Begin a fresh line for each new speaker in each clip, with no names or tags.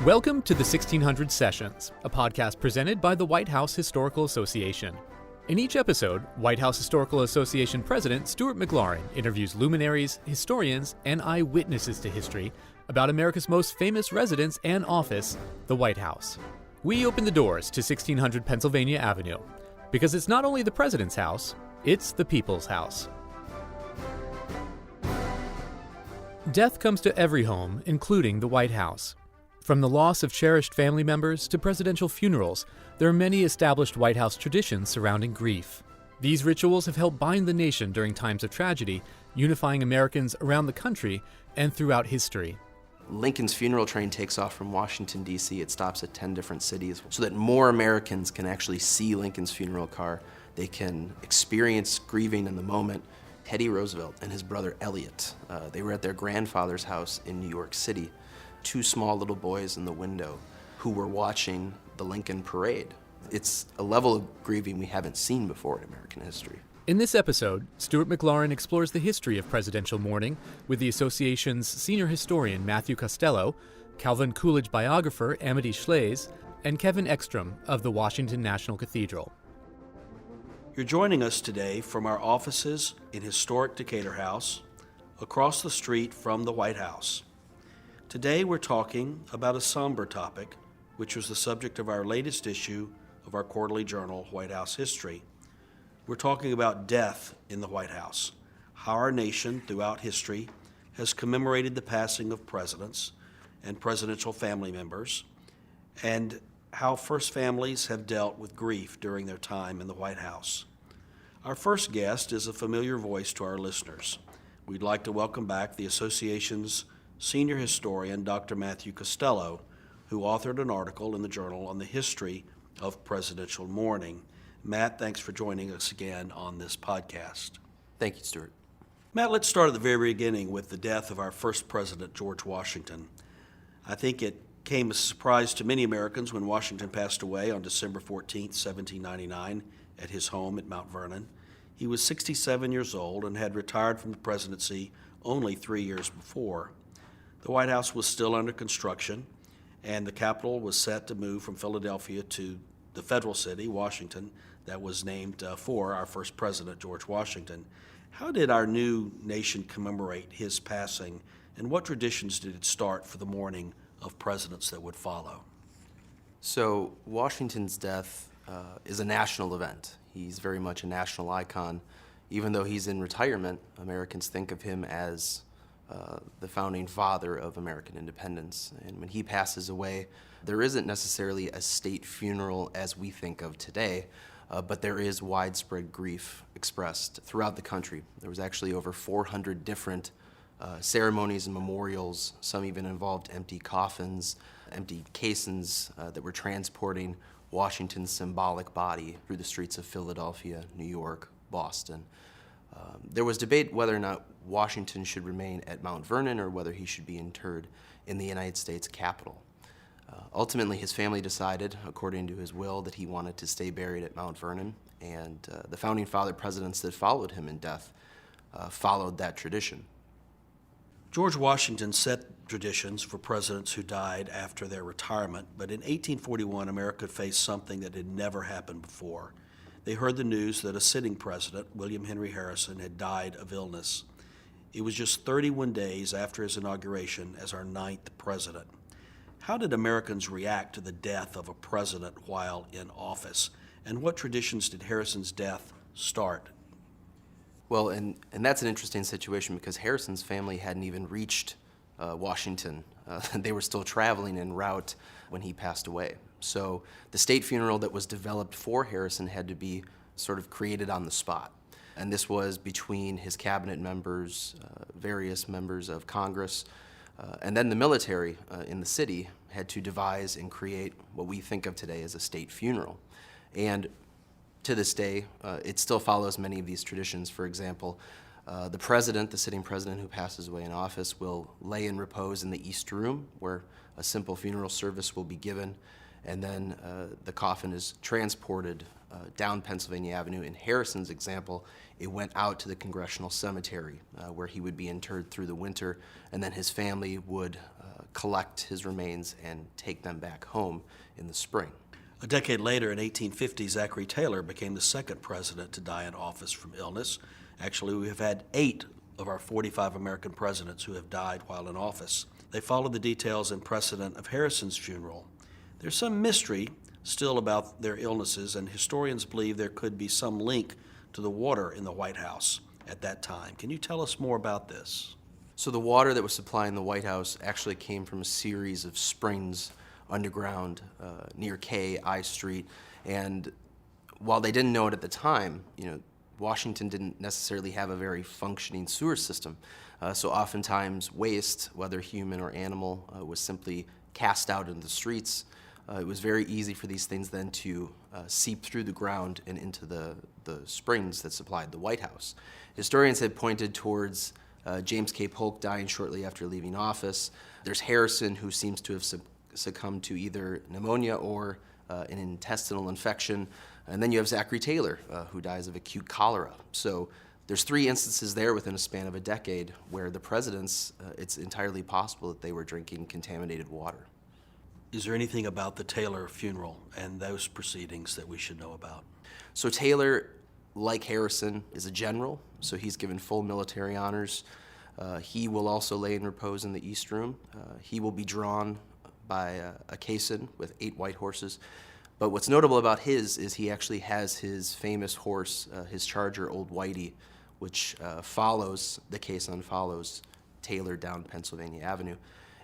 Welcome to the 1600 Sessions, a podcast presented by the White House Historical Association. In each episode, White House Historical Association President Stuart McLaurin interviews luminaries, historians, and eyewitnesses to history about America's most famous residence and office, the White House. We open the doors to 1600 Pennsylvania Avenue, because it's not only the President's house, it's the people's house. Death comes to every home, including the White House. From the loss of cherished family members to presidential funerals, there are many established White House traditions surrounding grief. These rituals have helped bind the nation during times of tragedy, unifying Americans around the country and throughout history.
Lincoln's funeral train takes off from Washington, D.C. It stops at 10 different cities so that more Americans can actually see Lincoln's funeral car. They can experience grieving in the moment. Teddy Roosevelt and his brother Elliot, they were at their grandfather's house in New York City. Two small little boys in the window who were watching the Lincoln Parade. It's a level of grieving we haven't seen before in American history.
In this episode, Stuart McLaurin explores the history of presidential mourning with the association's senior historian Matthew Costello, Calvin Coolidge biographer Amity Shlaes, and Kevin Ekstrom of the Washington National Cathedral.
You're joining us today from our offices in historic Decatur House, across the street from the White House. Today we're talking about a somber topic, which was the subject of our latest issue of our quarterly journal, White House History. We're talking about death in the White House, how our nation throughout history has commemorated the passing of presidents and presidential family members, and how first families have dealt with grief during their time in the White House. Our first guest is a familiar voice to our listeners. We'd like to welcome back the association's senior historian, Dr. Matthew Costello, who authored an article in the journal on the history of presidential mourning. Matt, thanks for joining us again on this podcast.
Thank you, Stuart.
Matt, let's start at the very beginning with the death of our first president, George Washington. I think it came as a surprise to many Americans when Washington passed away on December 14, 1799, at his home at Mount Vernon. He was 67 years old and had retired from the presidency only 3 years before. The White House was still under construction, and the Capitol was set to move from Philadelphia to the federal city, Washington, that was named for our first president, George Washington. How did our new nation commemorate his passing, and what traditions did it start for the mourning of presidents that would follow?
So Washington's death is a national event. He's very much a national icon. Even though he's in retirement, Americans think of him as the founding father of American independence. And when he passes away, there isn't necessarily a state funeral as we think of today, but there is widespread grief expressed throughout the country. There was actually over 400 different ceremonies and memorials. Some even involved empty coffins, empty caissons that were transporting Washington's symbolic body through the streets of Philadelphia, New York, Boston. There was debate whether or not Washington should remain at Mount Vernon or whether he should be interred in the United States Capitol. Ultimately, his family decided, according to his will, that he wanted to stay buried at Mount Vernon, and the founding father presidents that followed him in death followed that tradition.
George Washington set traditions for presidents who died after their retirement, but in 1841, America faced something that had never happened before. They heard the news that a sitting president, William Henry Harrison, had died of illness. It was just 31 days after his inauguration as our 9th president. How did Americans react to the death of a president while in office? And what traditions did Harrison's death start?
Well, and that's an interesting situation because Harrison's family hadn't even reached Washington. They were still traveling en route when he passed away. So the state funeral that was developed for Harrison had to be sort of created on the spot. And this was between his cabinet members, various members of Congress, and then the military in the city had to devise and create what we think of today as a state funeral. And to this day, it still follows many of these traditions. For example, the president, the sitting president who passes away in office, will lay in repose in the East Room, where a simple funeral service will be given. and then the coffin is transported down Pennsylvania Avenue. In Harrison's example, it went out to the Congressional Cemetery, where he would be interred through the winter, and then his family would collect his remains and take them back home in the spring.
A decade later, in 1850, Zachary Taylor became the second president to die in office from illness. Actually, we have had 8 of our 45 American presidents who have died while in office. They follow the details and precedent of Harrison's funeral. There's some mystery still about their illnesses, and historians believe there could be some link to the water in the White House at that time. Can you tell us more about this?
So the water that was supplying the White House actually came from a series of springs underground near K, I Street. And while they didn't know it at the time, Washington didn't necessarily have a very functioning sewer system. So oftentimes waste, whether human or animal, was simply cast out into the streets. It was very easy for these things then to seep through the ground and into the springs that supplied the White House. Historians had pointed towards James K. Polk dying shortly after leaving office. There's Harrison, who seems to have succumbed to either pneumonia or an intestinal infection. And then you have Zachary Taylor, who dies of acute cholera. So there's 3 instances there within a span of a decade where the presidents, it's entirely possible that they were drinking contaminated water.
Is there anything about the Taylor funeral and those proceedings that we should know about?
So Taylor, like Harrison, is a general, so he's given full military honors. He will also lay in repose in the East Room. He will be drawn by a caisson with 8 white horses. But what's notable about his is he actually has his famous horse, his charger, Old Whitey, which follows Taylor down Pennsylvania Avenue.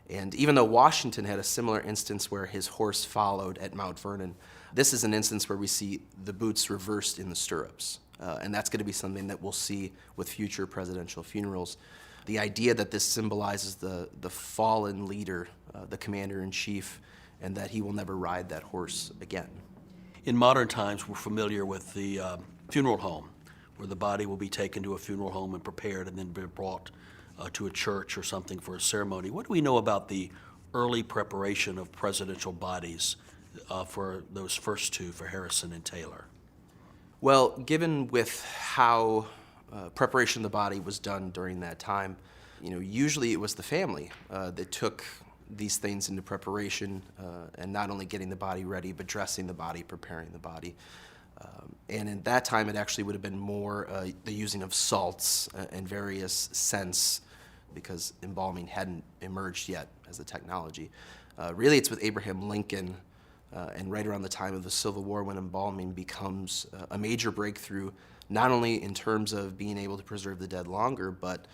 And even though Washington had a similar instance where his horse followed at Mount Vernon, this is an instance where we see the boots reversed in the stirrups. And that's going to be something that we'll see with future presidential funerals. The idea that this symbolizes the fallen leader, the commander-in-chief, and that he will never ride that horse again.
In modern times, we're familiar with the funeral home, where the body will be taken to a funeral home and prepared and then be brought to a church or something for a ceremony. What do we know about the early preparation of presidential bodies for those first 2, for Harrison and Taylor?
Well, given with how preparation of the body was done during that time, usually it was the family that took these things into preparation, and not only getting the body ready, but dressing the body, preparing the body. And in that time, it actually would have been more the using of salts and various scents, because embalming hadn't emerged yet as a technology. Really, it's with Abraham Lincoln, and right around the time of the Civil War, when embalming becomes a major breakthrough, not only in terms of being able to preserve the dead longer, but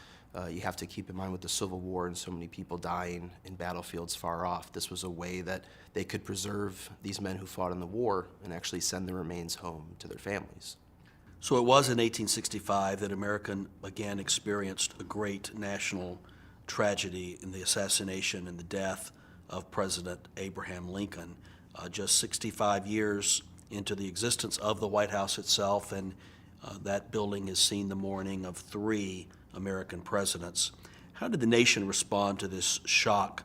you have to keep in mind with the Civil War and so many people dying in battlefields far off, this was a way that they could preserve these men who fought in the war and actually send their remains home to their families.
So it was in 1865 that America again experienced a great national tragedy in the assassination and the death of President Abraham Lincoln. Just 65 years into the existence of the White House itself, and that building has seen the mourning of 3 American presidents. How did the nation respond to this shock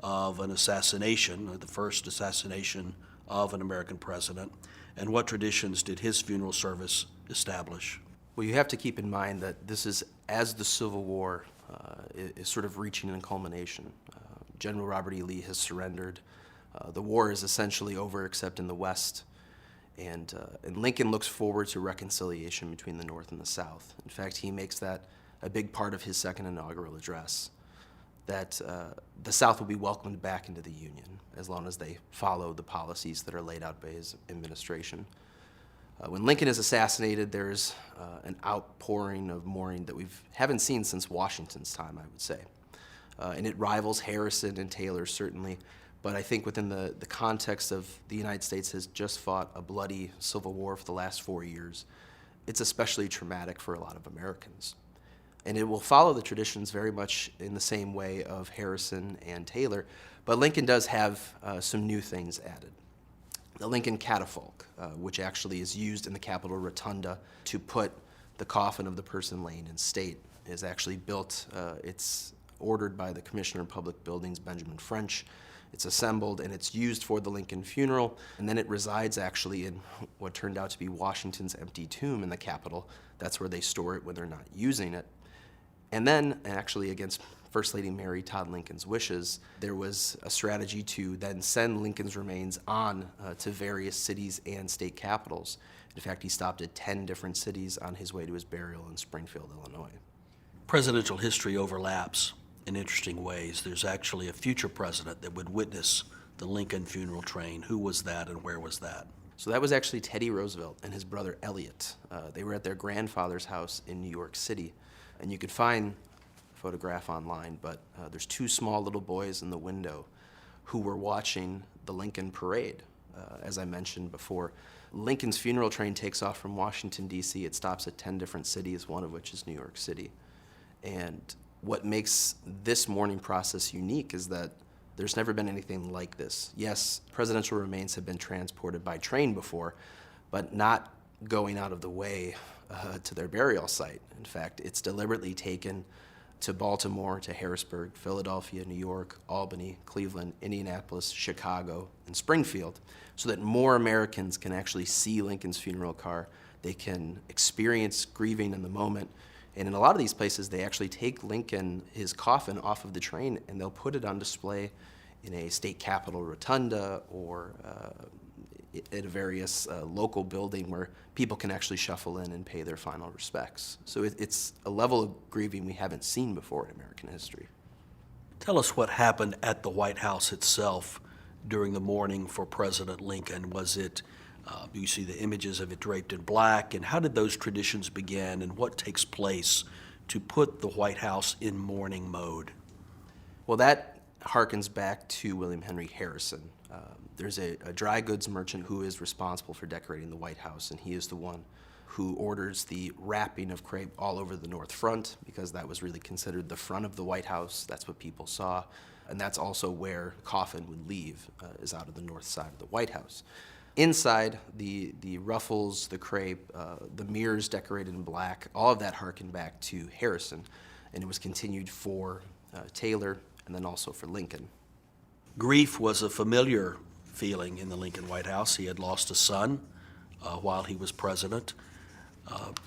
of an assassination, the first assassination of an American president, and what traditions did his funeral service establish?
Well, you have to keep in mind that this is as the Civil War is sort of reaching a culmination. General Robert E. Lee has surrendered. The war is essentially over except in the West. And Lincoln looks forward to reconciliation between the North and the South. In fact, he makes that a big part of his second inaugural address, that the South will be welcomed back into the Union as long as they follow the policies that are laid out by his administration. When Lincoln is assassinated, there's an outpouring of mourning that we haven't seen since Washington's time, I would say. And it rivals Harrison and Taylor, certainly. But I think within the context of the United States has just fought a bloody civil war for the last 4 years, it's especially traumatic for a lot of Americans. And it will follow the traditions very much in the same way of Harrison and Taylor, but Lincoln does have some new things added. The Lincoln catafalque, which actually is used in the Capitol Rotunda to put the coffin of the person laying in state, is actually built, it's ordered by the Commissioner of Public Buildings, Benjamin French, It's assembled and it's used for the Lincoln funeral, and then it resides actually in what turned out to be Washington's empty tomb in the Capitol. That's where they store it when they're not using it. And then, actually against First Lady Mary Todd Lincoln's wishes, there was a strategy to then send Lincoln's remains on to various cities and state capitals. In fact, he stopped at 10 different cities on his way to his burial in Springfield, Illinois.
Presidential history overlaps in interesting ways. There's actually a future president that would witness the Lincoln funeral train. Who was that and where was that?
So that was actually Teddy Roosevelt and his brother Elliot. They were at their grandfather's house in New York City. And you could find a photograph online, but there's two small little boys in the window who were watching the Lincoln parade. As I mentioned before, Lincoln's funeral train takes off from Washington, D.C. It stops at 10 different cities, one of which is New York City. And what makes this mourning process unique is that there's never been anything like this. Yes, presidential remains have been transported by train before, but not going out of the way to their burial site. In fact, it's deliberately taken to Baltimore, to Harrisburg, Philadelphia, New York, Albany, Cleveland, Indianapolis, Chicago, and Springfield, so that more Americans can actually see Lincoln's funeral car. They can experience grieving in the moment. And in a lot of these places, they actually take Lincoln, his coffin, off of the train, and they'll put it on display in a state capitol rotunda or at a various local building where people can actually shuffle in and pay their final respects. So it's a level of grieving we haven't seen before in American history.
Tell us what happened at the White House itself during the mourning for President Lincoln. Was it, you see the images of it draped in black, and how did those traditions begin, and what takes place to put the White House in mourning mode?
Well, that harkens back to William Henry Harrison. There's a dry goods merchant who is responsible for decorating the White House, and he is the one who orders the wrapping of crepe all over the north front, because that was really considered the front of the White House. That's what people saw, and that's also where the coffin would leave, is out of the north side of the White House. Inside, the ruffles, the crepe, the mirrors decorated in black, all of that harkened back to Harrison, and it was continued for Taylor and then also for Lincoln.
Grief was a familiar feeling in the Lincoln White House. He had lost a son while he was president.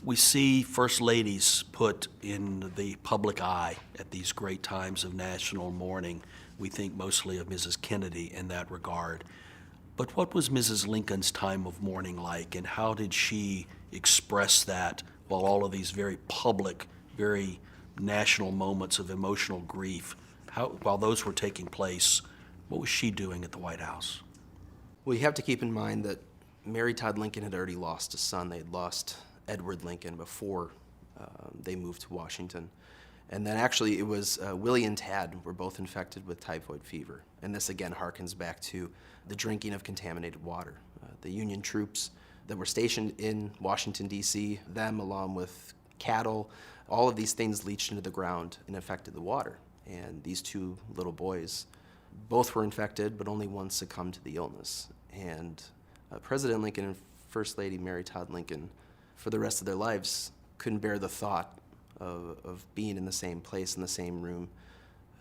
We see first ladies put in the public eye at these great times of national mourning. We think mostly of Mrs. Kennedy in that regard. But what was Mrs. Lincoln's time of mourning like, and how did she express that while all of these very public, very national moments of emotional grief, while those were taking place, what was she doing at the White House?
Well, you have to keep in mind that Mary Todd Lincoln had already lost a son. They had lost Edward Lincoln before they moved to Washington. And then actually it was Willie and Tad were both infected with typhoid fever. And this again harkens back to the drinking of contaminated water. The Union troops that were stationed in Washington, D.C., them along with cattle, all of these things leached into the ground and affected the water. And these two little boys, both were infected, but only one succumbed to the illness. And President Lincoln and First Lady Mary Todd Lincoln, for the rest of their lives, couldn't bear the thought of being in the same place, in the same room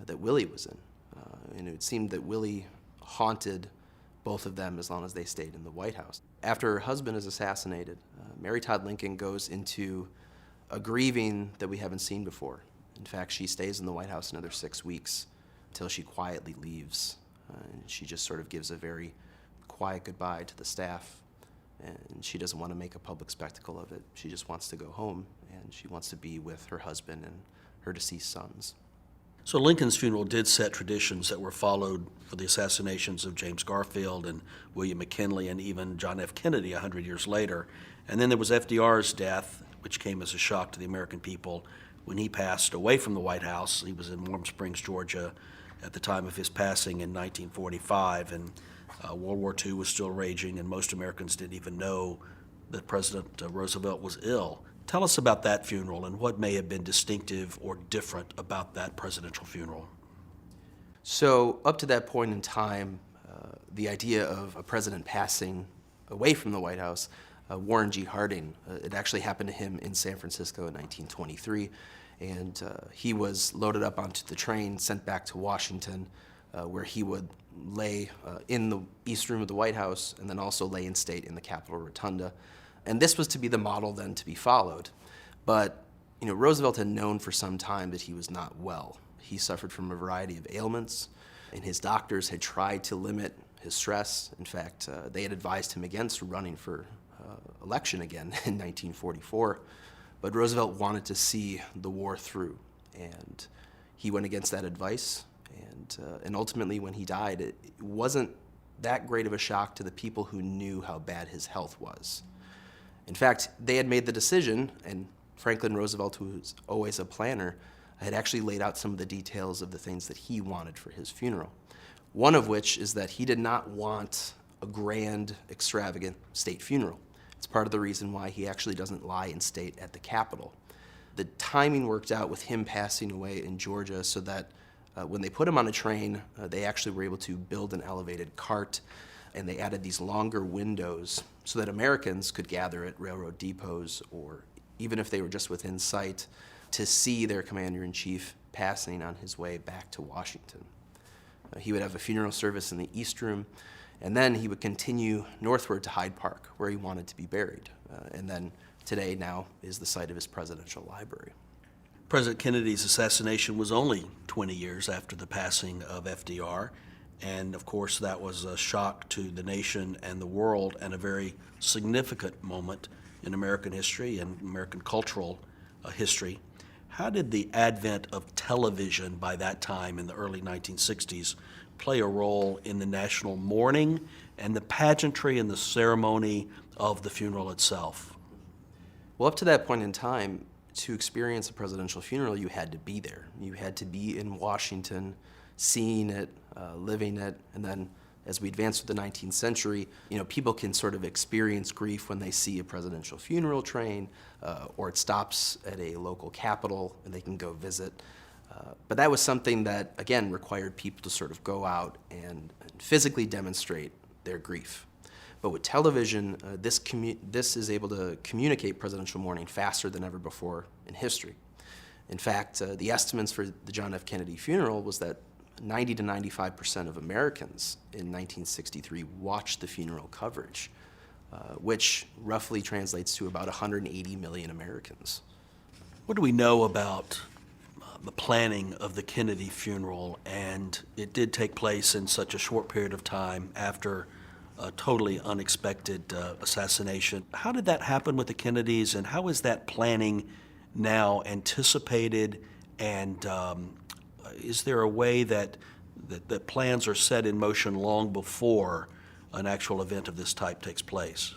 that Willie was in. And it seemed that Willie haunted both of them as long as they stayed in the White House. After her husband is assassinated, Mary Todd Lincoln goes into a grieving that we haven't seen before. In fact, she stays in the White House another 6 weeks until she quietly leaves. And she just sort of gives a very quiet goodbye to the staff. And she doesn't want to make a public spectacle of it. She just wants to go home, and she wants to be with her husband and her deceased sons.
So Lincoln's funeral did set traditions that were followed for the assassinations of James Garfield and William McKinley and even John F. Kennedy 100 years later. And then there was FDR's death, which came as a shock to the American people when he passed away from the White House. He was in Warm Springs, Georgia at the time of his passing in 1945, and World War II was still raging, and most Americans didn't even know that President Roosevelt was ill. Tell us about that funeral and what may have been distinctive or different about that presidential funeral.
So up to that point in time, the idea of a president passing away from the White House, Warren G. Harding, it actually happened to him in San Francisco in 1923, and he was loaded up onto the train, sent back to Washington where he would lay in the East Room of the White House and then also lay in state in the Capitol Rotunda. And this was to be the model then to be followed. But Roosevelt had known for some time that he was not well. He suffered from a variety of ailments, and his doctors had tried to limit his stress. In fact, they had advised him against running for election again in 1944. But Roosevelt wanted to see the war through, and he went against that advice. And ultimately, when he died, it wasn't that great of a shock to the people who knew how bad his health was. In fact, they had made the decision, and Franklin Roosevelt, who was always a planner, had actually laid out some of the details of the things that he wanted for his funeral. One of which is that he did not want a grand, extravagant state funeral. It's part of the reason why he actually doesn't lie in state at the Capitol. The timing worked out with him passing away in Georgia so that when they put him on a train, they actually were able to build an elevated cart, and they added these longer windows so that Americans could gather at railroad depots, or even if they were just within sight, to see their commander-in-chief passing on his way back to Washington. He would have a funeral service in the East Room, and then he would continue northward to Hyde Park, where he wanted to be buried. And then today now is the site of his presidential library.
President Kennedy's assassination was only 20 years after the passing of FDR, and of course that was a shock to the nation and the world, and a very significant moment in American history and American cultural history. How did the advent of television by that time in the early 1960s play a role in the national mourning and the pageantry and the ceremony of the funeral itself?
Well, up to that point in time, to experience a presidential funeral, you had to be there. You had to be in Washington, seeing it, living it, and then as we advance through the 19th century, people can sort of experience grief when they see a presidential funeral train, or it stops at a local capitol and they can go visit. But that was something that, again, required people to sort of go out and physically demonstrate their grief. But with television, this is able to communicate presidential mourning faster than ever before in history. In fact, the estimates for the John F. Kennedy funeral was that 90 to 95% of Americans in 1963 watched the funeral coverage, which roughly translates to about 180 million Americans.
What do we know about the planning of the Kennedy funeral? And it did take place in such a short period of time after a totally unexpected assassination. How did that happen with the Kennedys, and how is that planning now anticipated? And is there a way that plans are set in motion long before an actual event of this type takes place?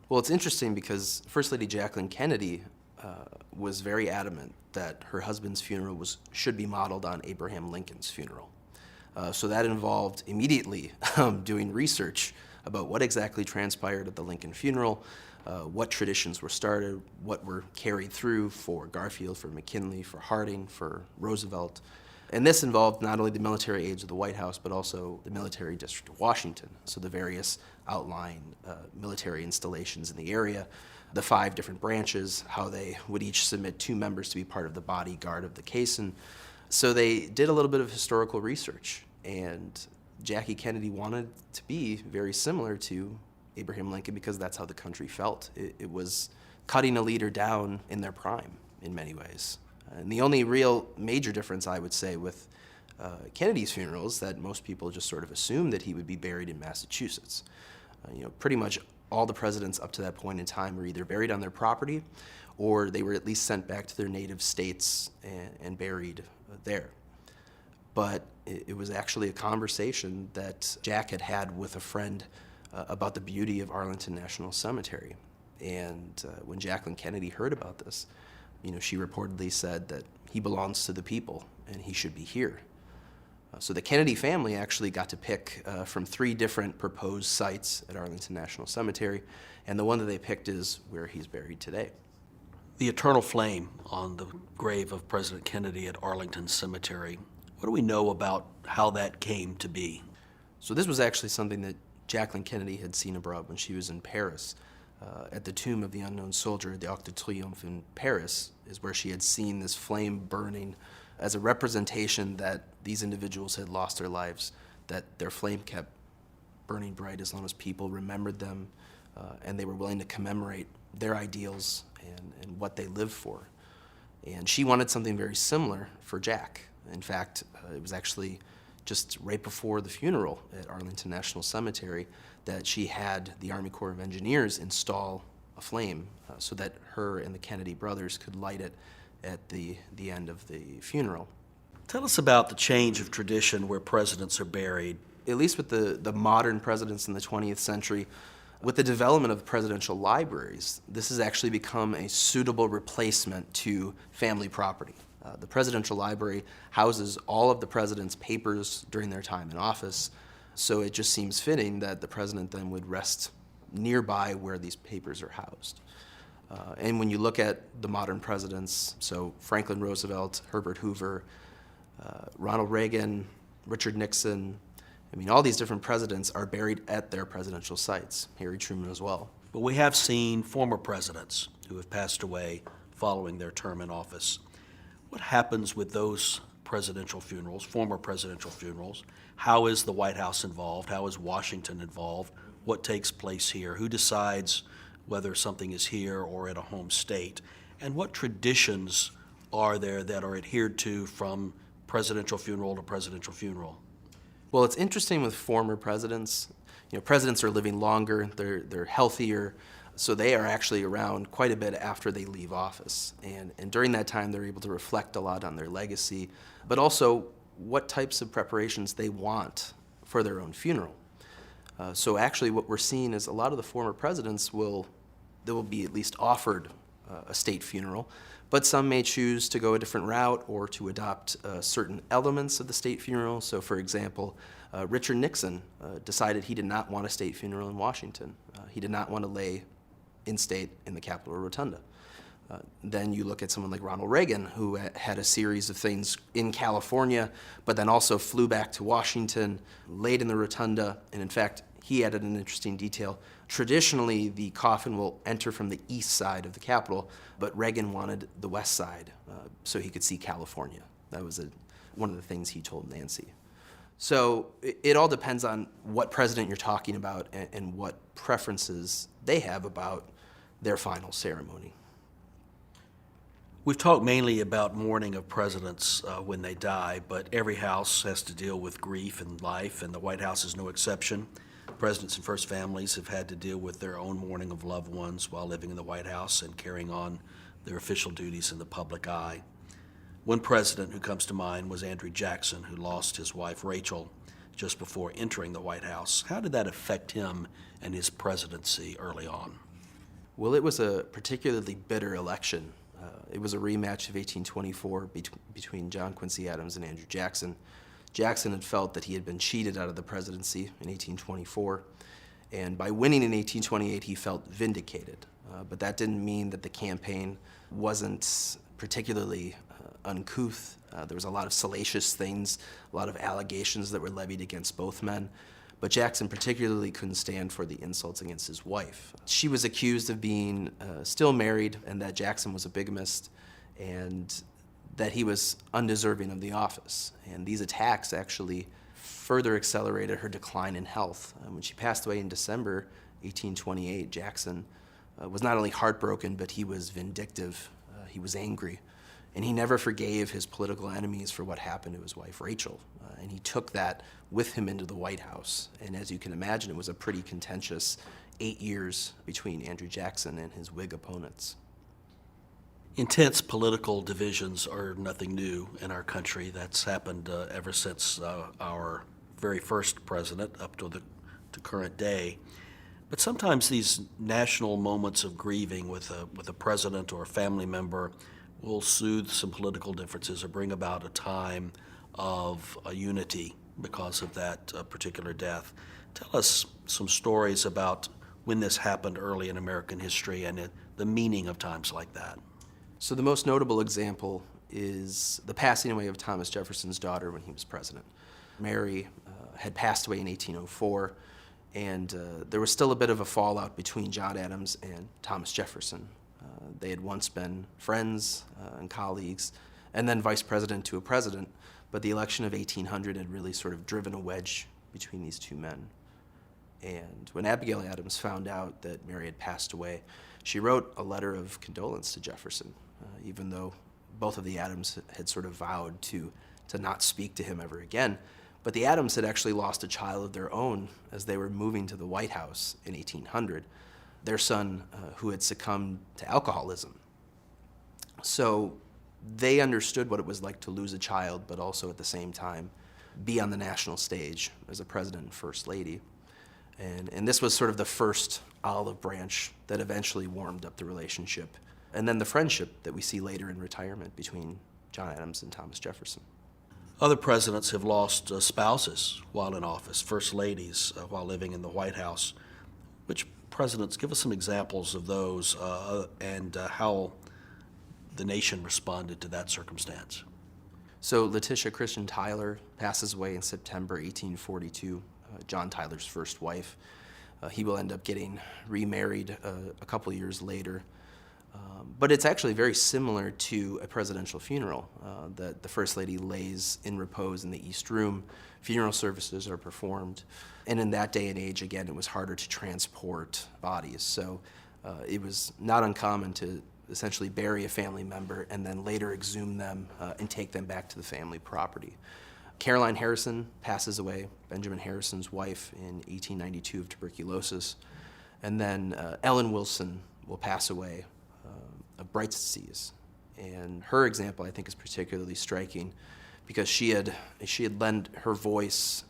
Well, it's interesting because First Lady Jacqueline Kennedy was very adamant that her husband's funeral should be modeled on Abraham Lincoln's funeral. So that involved immediately doing research about what exactly transpired at the Lincoln funeral, what traditions were started, what were carried through for Garfield, for McKinley, for Harding, for Roosevelt. And this involved not only the military aids of the White House, but also the military district of Washington, so the various outlying military installations in the area, the 5 different branches, how they would each submit 2 members to be part of the bodyguard of the caisson. So they did a little bit of historical research, and Jackie Kennedy wanted to be very similar to Abraham Lincoln because that's how the country felt. It was cutting a leader down in their prime in many ways. And the only real major difference, I would say, with Kennedy's funeral is that most people just sort of assumed that he would be buried in Massachusetts. Pretty much all the presidents up to that point in time were either buried on their property or they were at least sent back to their native states and buried there. But it was actually a conversation that Jack had had with a friend about the beauty of Arlington National Cemetery. And when Jacqueline Kennedy heard about this, she reportedly said that he belongs to the people and he should be here. So the Kennedy family actually got to pick from 3 different proposed sites at Arlington National Cemetery, and the one that they picked is where he's buried today.
The eternal flame on the grave of President Kennedy at Arlington Cemetery. What do we know about how that came to be?
So this was actually something that Jacqueline Kennedy had seen abroad when she was in Paris. At the tomb of the unknown soldier, the Arc de Triomphe in Paris, is where she had seen this flame burning as a representation that these individuals had lost their lives, that their flame kept burning bright as long as people remembered them, and they were willing to commemorate their ideals and what they lived for. And she wanted something very similar for Jack. In fact, it was actually just right before the funeral at Arlington National Cemetery that she had the Army Corps of Engineers install a flame so that her and the Kennedy brothers could light it at the end of the funeral.
Tell us about the change of tradition where presidents are buried.
At least with the modern presidents in the 20th century, with the development of presidential libraries, this has actually become a suitable replacement to family property. The Presidential Library houses all of the president's papers during their time in office, so it just seems fitting that the president then would rest nearby where these papers are housed. And when you look at the modern presidents, so Franklin Roosevelt, Herbert Hoover, Ronald Reagan, Richard Nixon, I mean, all these different presidents are buried at their presidential sites, Harry Truman as well.
But we have seen former presidents who have passed away following their term in office. What happens with those presidential funerals, former presidential funerals? How is the White House involved? How is Washington involved? What takes place here? Who decides whether something is here or at a home state? And what traditions are there that are adhered to from presidential funeral to presidential funeral?
Well, it's interesting with former presidents. You know, presidents are living longer, they're healthier, so they are actually around quite a bit after they leave office. And during that time, they're able to reflect a lot on their legacy, but also what types of preparations they want for their own funeral. So actually what we're seeing is a lot of the former presidents will be at least offered a state funeral, but some may choose to go a different route or to adopt certain elements of the state funeral. So for example, Richard Nixon decided he did not want a state funeral in Washington. He did not want to lay in state in the Capitol Rotunda. Then you look at someone like Ronald Reagan, who had a series of things in California, but then also flew back to Washington, laid in the Rotunda, and in fact, he added an interesting detail. Traditionally, the coffin will enter from the east side of the Capitol, but Reagan wanted the west side so he could see California. That was one of the things he told Nancy. So it all depends on what president you're talking about and what preferences they have about their final ceremony.
We've talked mainly about mourning of presidents when they die, but every house has to deal with grief in life, and the White House is no exception. Presidents and first families have had to deal with their own mourning of loved ones while living in the White House and carrying on their official duties in the public eye. One president who comes to mind was Andrew Jackson, who lost his wife Rachel just before entering the White House. How did that affect him and his presidency early on?
Well, it was a particularly bitter election. It was a rematch of 1824 between John Quincy Adams and Andrew Jackson. Jackson had felt that he had been cheated out of the presidency in 1824, and by winning in 1828, he felt vindicated. But that didn't mean that the campaign wasn't particularly uncouth. There was a lot of salacious things, a lot of allegations that were levied against both men. But Jackson particularly couldn't stand for the insults against his wife. She was accused of being still married, and that Jackson was a bigamist, and that he was undeserving of the office. And these attacks actually further accelerated her decline in health. When she passed away in December 1828, Jackson was not only heartbroken, but he was vindictive. He was angry. And he never forgave his political enemies for what happened to his wife, Rachel. And he took that with him into the White House. And as you can imagine, it was a pretty contentious 8 years between Andrew Jackson and his Whig opponents.
Intense political divisions are nothing new in our country. That's happened ever since our very first president up to the current day. But sometimes these national moments of grieving with a president or a family member will soothe some political differences or bring about a time of unity because of that particular death. Tell us some stories about when this happened early in American history and the meaning of times like that.
So the most notable example is the passing away of Thomas Jefferson's daughter when he was president. Mary had passed away in 1804, and there was still a bit of a fallout between John Adams and Thomas Jefferson. They had once been friends and colleagues, and then vice president to a president. But the election of 1800 had really sort of driven a wedge between these two men. And when Abigail Adams found out that Mary had passed away, she wrote a letter of condolence to Jefferson, even though both of the Adams had sort of vowed to not speak to him ever again. But the Adams had actually lost a child of their own as they were moving to the White House in 1800, their son who had succumbed to alcoholism. So they understood what it was like to lose a child, but also at the same time be on the national stage as a president and first lady. And this was sort of the first olive branch that eventually warmed up the relationship. And then the friendship that we see later in retirement between John Adams and Thomas Jefferson.
Other presidents have lost spouses while in office, first ladies while living in the White House. Which presidents, give us some examples of those and how the nation responded to that circumstance.
So Letitia Christian Tyler passes away in September 1842, John Tyler's first wife. He will end up getting remarried a couple years later. But it's actually very similar to a presidential funeral that the First Lady lays in repose in the East Room. Funeral services are performed. And in that day and age, again, it was harder to transport bodies. So it was not uncommon to essentially bury a family member and then later exhume them and take them back to the family property. Caroline Harrison passes away, Benjamin Harrison's wife, in 1892 of tuberculosis. And then Ellen Wilson will pass away of Bright's disease. And her example, I think, is particularly striking because she had lent her voice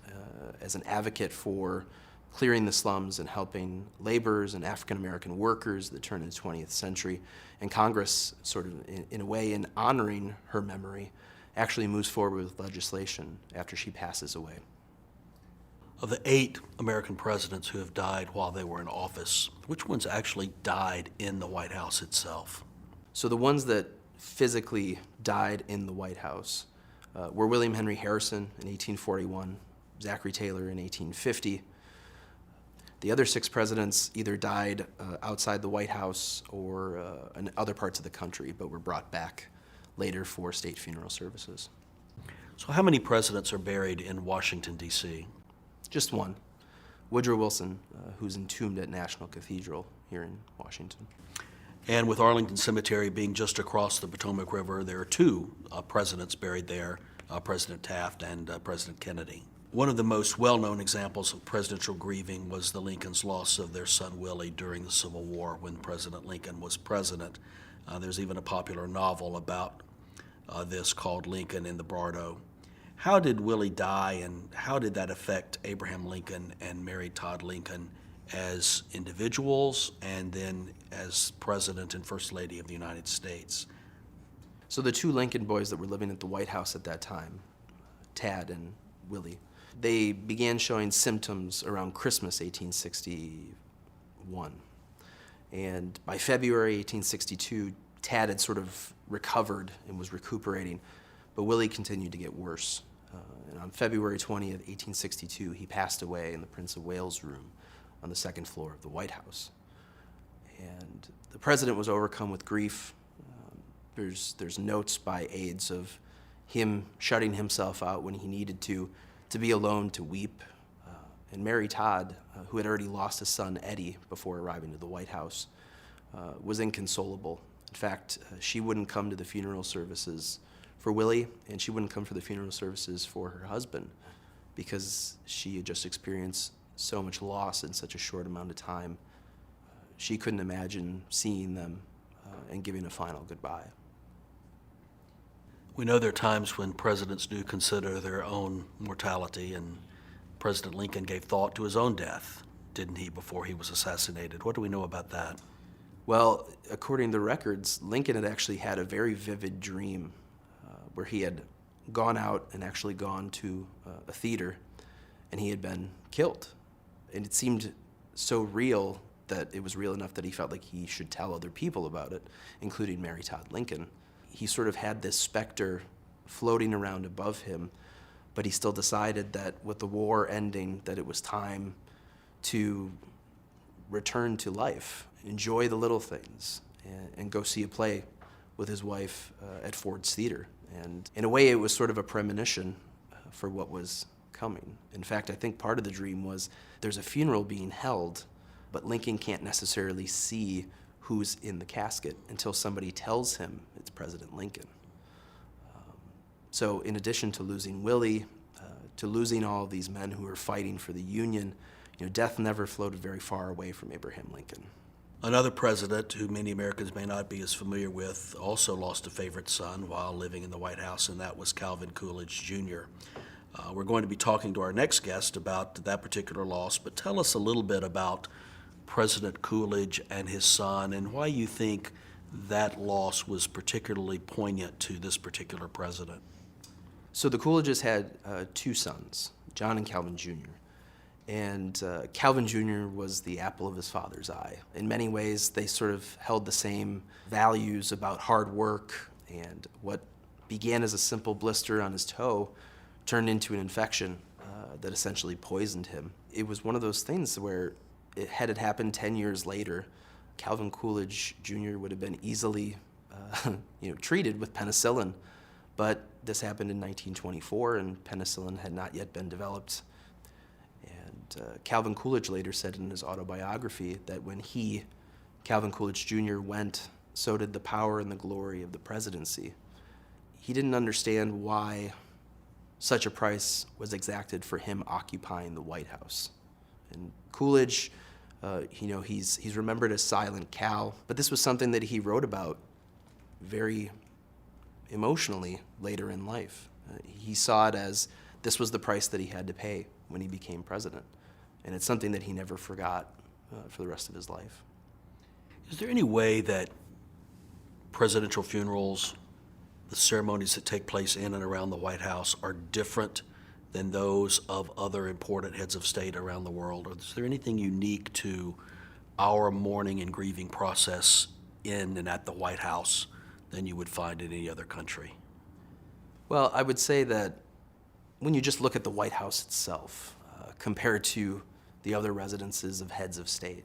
as an advocate for clearing the slums and helping laborers and African-American workers that turned in the 20th century. And Congress, sort of in a way, in honoring her memory, actually moves forward with legislation after she passes away.
Of the 8 American presidents who have died while they were in office, which ones actually died in the White House itself?
So the ones that physically died in the White House were William Henry Harrison in 1841, Zachary Taylor in 1850. The other 6 presidents either died outside the White House or in other parts of the country, but were brought back later for state funeral services.
So how many presidents are buried in Washington, D.C.?
Just one, Woodrow Wilson, who's entombed at National Cathedral here in Washington.
And with Arlington Cemetery being just across the Potomac River, there are 2 presidents buried there, President Taft and President Kennedy. One of the most well-known examples of presidential grieving was the Lincolns' loss of their son Willie during the Civil War when President Lincoln was president. There's even a popular novel about this called Lincoln in the Bardo. How did Willie die, and how did that affect Abraham Lincoln and Mary Todd Lincoln as individuals and then as President and First Lady of the United States?
So the 2 Lincoln boys that were living at the White House at that time, Tad and Willie, they began showing symptoms around Christmas 1861. And by February 1862, Tad had sort of recovered and was recuperating, but Willie continued to get worse. And on February 20th, 1862, he passed away in the Prince of Wales room on the 2nd floor of the White House. And the president was overcome with grief. There's notes by aides of him shutting himself out when he needed to be alone to weep. And Mary Todd, who had already lost his son Eddie before arriving to the White House, was inconsolable. In fact, she wouldn't come to the funeral services for Willie, and she wouldn't come for the funeral services for her husband because she had just experienced so much loss in such a short amount of time. She couldn't imagine seeing them and giving a final goodbye.
We know there are times when presidents do consider their own mortality, and President Lincoln gave thought to his own death, didn't he, before he was assassinated? What do we know about that?
Well, according to records, Lincoln had actually had a very vivid dream where he had gone out and actually gone to a theater, and he had been killed. And it seemed so real that it was real enough that he felt like he should tell other people about it, including Mary Todd Lincoln. He sort of had this specter floating around above him, but he still decided that with the war ending, that it was time to return to life, enjoy the little things, and go see a play with his wife at Ford's Theater. And in a way, it was sort of a premonition for what was coming. In fact, I think part of the dream was there's a funeral being held, but Lincoln can't necessarily see who's in the casket until somebody tells him it's President Lincoln. So in addition to losing Willie, to losing all these men who were fighting for the Union, death never floated very far away from Abraham Lincoln.
Another president who many Americans may not be as familiar with also lost a favorite son while living in the White House, and that was Calvin Coolidge, Jr. We're going to be talking to our next guest about that particular loss, but tell us a little bit about President Coolidge and his son and why you think that loss was particularly poignant to this particular president.
So the Coolidges had two sons, John and Calvin Jr. And Calvin Jr. was the apple of his father's eye. In many ways, they sort of held the same values about hard work, and what began as a simple blister on his toe turned into an infection that essentially poisoned him. It was one of those things where, had it happened 10 years later, Calvin Coolidge Jr. would have been easily treated with penicillin. But this happened in 1924, and penicillin had not yet been developed. And Calvin Coolidge later said in his autobiography that when he, Calvin Coolidge Jr., went, so did the power and the glory of the presidency. He didn't understand why such a price was exacted for him occupying the White House. And Coolidge, he's remembered as Silent Cal, but this was something that he wrote about very emotionally later in life. He saw it as this was the price that he had to pay when he became president. And it's something that he never forgot for the rest of his life.
Is there any way that presidential funerals, the ceremonies that take place in and around the White House, are different than those of other important heads of state around the world? Or is there anything unique to our mourning and grieving process in and at the White House than you would find in any other country?
Well, I would say that when you just look at the White House itself, compared to the other residences of heads of state,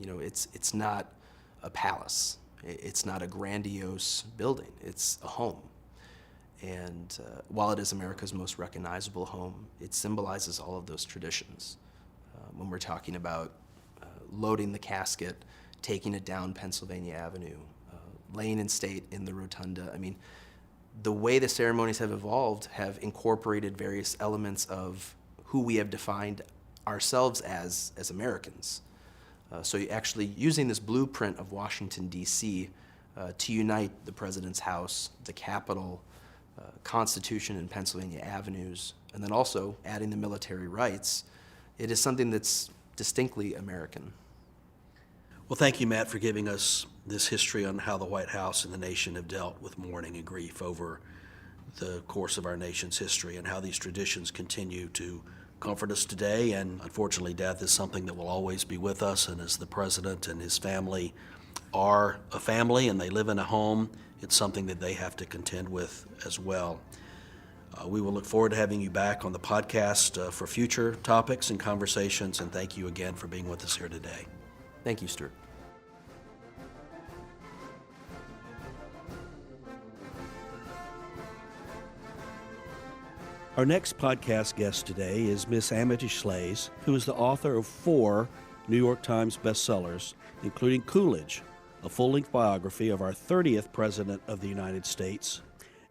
it's not a palace. It's not a grandiose building. It's a home. And while it is America's most recognizable home, it symbolizes all of those traditions. When we're talking about loading the casket, taking it down Pennsylvania Avenue, laying in state in the rotunda. I mean, the way the ceremonies have evolved have incorporated various elements of who we have defined ourselves as Americans. So you're actually using this blueprint of Washington, D.C. To unite the President's House, the Capitol, Constitution and Pennsylvania Avenues, and then also adding the military rights. It is something that's distinctly American.
Well, thank you, Matt, for giving us this history on how the White House and the nation have dealt with mourning and grief over the course of our nation's history, and how these traditions continue to comfort us today. And unfortunately, death is something that will always be with us, and as the president and his family are a family and they live in a home, it's something that they have to contend with as well. We will look forward to having you back on the podcast for future topics and conversations, and thank you again for being with us here today.
Thank you, Stuart.
Our next podcast guest today is Miss Amity Shlaes, who is the author of 4 New York Times bestsellers, including Coolidge, a full-length biography of our 30th President of the United States.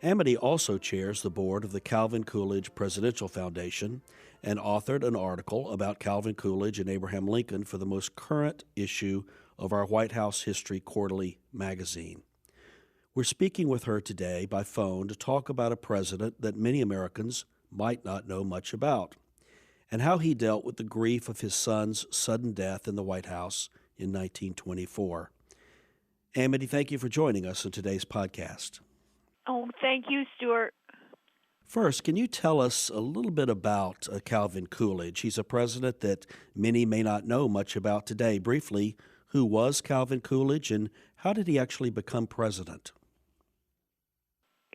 Amity also chairs the board of the Calvin Coolidge Presidential Foundation and authored an article about Calvin Coolidge and Abraham Lincoln for the most current issue of our White House History Quarterly magazine. We're speaking with her today by phone to talk about a president that many Americans might not know much about, and how he dealt with the grief of his son's sudden death in the White House in 1924. Amity, thank you for joining us on today's podcast.
Oh, thank you, Stuart.
First, can you tell us a little bit about Calvin Coolidge? He's a president that many may not know much about today. Briefly, who was Calvin Coolidge, and how did he actually become president?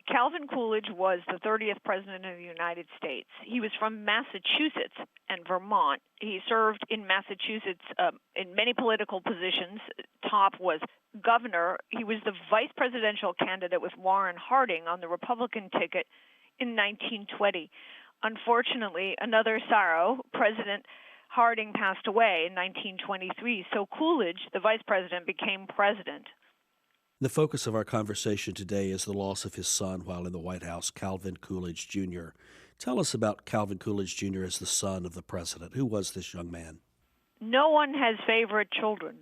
Calvin Coolidge was the 30th president of the United States. He was from Massachusetts and Vermont. He served in Massachusetts in many political positions. Top was governor. He was the vice presidential candidate with Warren Harding on the Republican ticket in 1920. Unfortunately, another sorrow, President Harding passed away in 1923, so Coolidge, the vice president, became president.
The focus of our conversation today is the loss of his son while in the White House, Calvin Coolidge Jr. Tell us about Calvin Coolidge Jr. as the son of the president. Who was this young man?
No one has favorite children,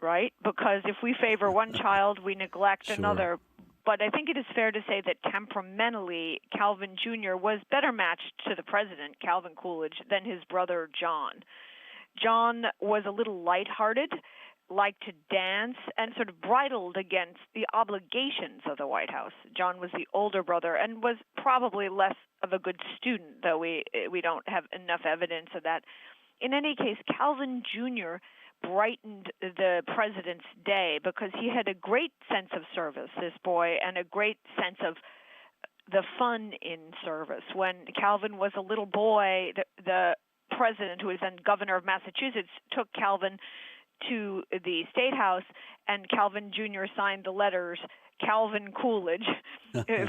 right? Because if we favor one child, we neglect
Sure.
another. But I think it is fair to say that temperamentally, Calvin Jr. was better matched to the president, Calvin Coolidge, than his brother John. John was a little lighthearted, liked to dance, and sort of bridled against the obligations of the White House. John was the older brother and was probably less of a good student, though we don't have enough evidence of that. In any case, Calvin Jr. brightened the president's day because he had a great sense of service, this boy, and a great sense of the fun in service. When Calvin was a little boy, the president, who was then governor of Massachusetts, took Calvin to the State House, and Calvin Jr. signed the letters Calvin Coolidge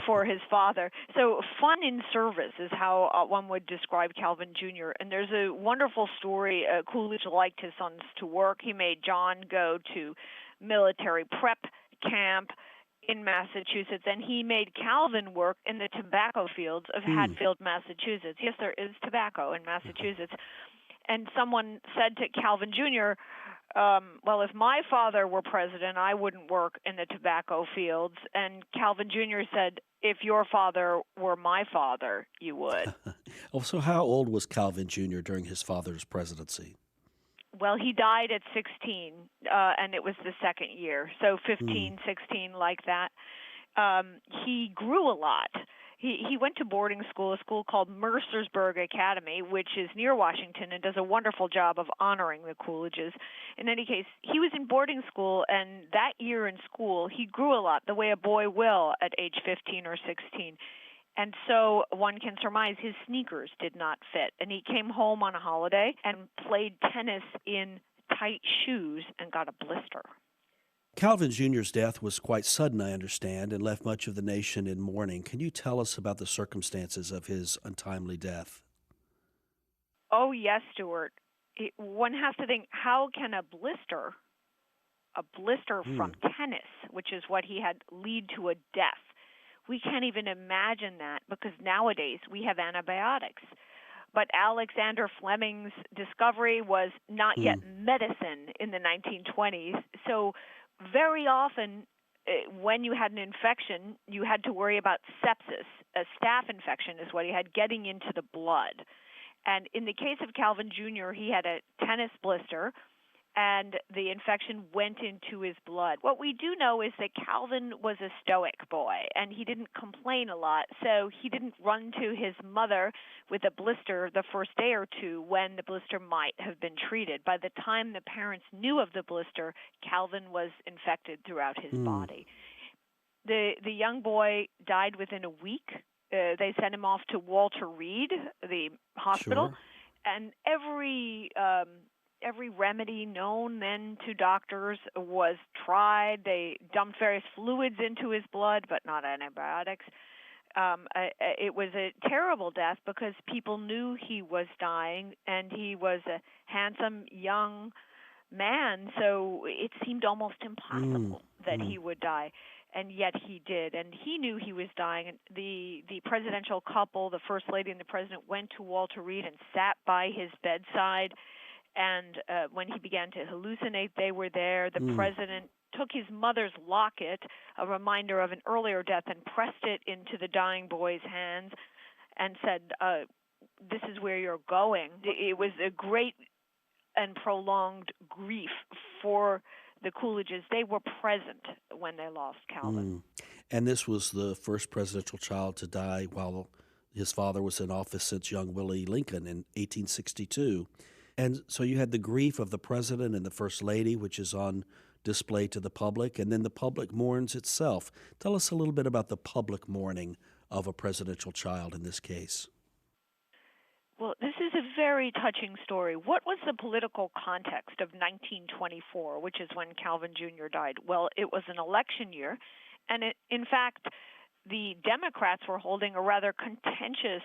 for his father. So fun in service is how one would describe Calvin Jr. And there's a wonderful story. Coolidge liked his sons to work. He made John go to military prep camp in Massachusetts, and he made Calvin work in the tobacco fields of Hatfield, Massachusetts. Yes, there is tobacco in Massachusetts. And someone said to Calvin Jr., well, if my father were president, I wouldn't work in the tobacco fields. And Calvin Jr. said, if your father were my father, you would.
So how old was Calvin Jr. during his father's presidency?
Well, he died at 16, and it was the second year, so 15, 16, like that. He grew a lot. He went to boarding school, a school called Mercersburg Academy, which is near Washington and does a wonderful job of honoring the Coolidges. In any case, he was in boarding school, and that year in school, he grew a lot, the way a boy will at age 15 or 16. And so one can surmise his sneakers did not fit. And he came home on a holiday and played tennis in tight shoes and got a blister.
Calvin Jr.'s death was quite sudden, I understand, and left much of the nation in mourning. Can you tell us about the circumstances of his untimely death?
Oh, yes, Stuart. One has to think, how can a blister from tennis, which is what he had, lead to a death? We can't even imagine that because nowadays we have antibiotics. But Alexander Fleming's discovery was not yet medicine in the 1920s. So very often when you had an infection, you had to worry about sepsis. A staph infection is what he had, getting into the blood. And in the case of Calvin Jr., he had a tennis blister, and the infection went into his blood. What we do know is that Calvin was a stoic boy, and he didn't complain a lot, so he didn't run to his mother with a blister the first day or two when the blister might have been treated. By the time the parents knew of the blister, Calvin was infected throughout his body. The young boy died within a week. They sent him off to Walter Reed, the hospital, and every remedy known then to doctors was tried. They dumped various fluids into his blood, but not antibiotics. It was a terrible death because people knew he was dying, and he was a handsome young man, so it seemed almost impossible that he would die. And yet he did, and he knew he was dying. And the presidential couple, the First Lady and the President, went to Walter Reed and sat by his bedside. And when he began to hallucinate, they were there. The president took his mother's locket, a reminder of an earlier death, and pressed it into the dying boy's hands and said, this is where you're going. It was a great and prolonged grief for the Coolidges. They were present when they lost Calvin.
And this was the first presidential child to die while his father was in office since young Willie Lincoln in 1862. And so you had the grief of the president and the first lady, which is on displayed to the public, and then the public mourns itself. Tell us a little bit about the public mourning of a presidential child in this case.
Well, this is a very touching story. What was the political context of 1924, which is when Calvin Jr. died? Well, it was an election year, and in fact, the Democrats were holding a rather contentious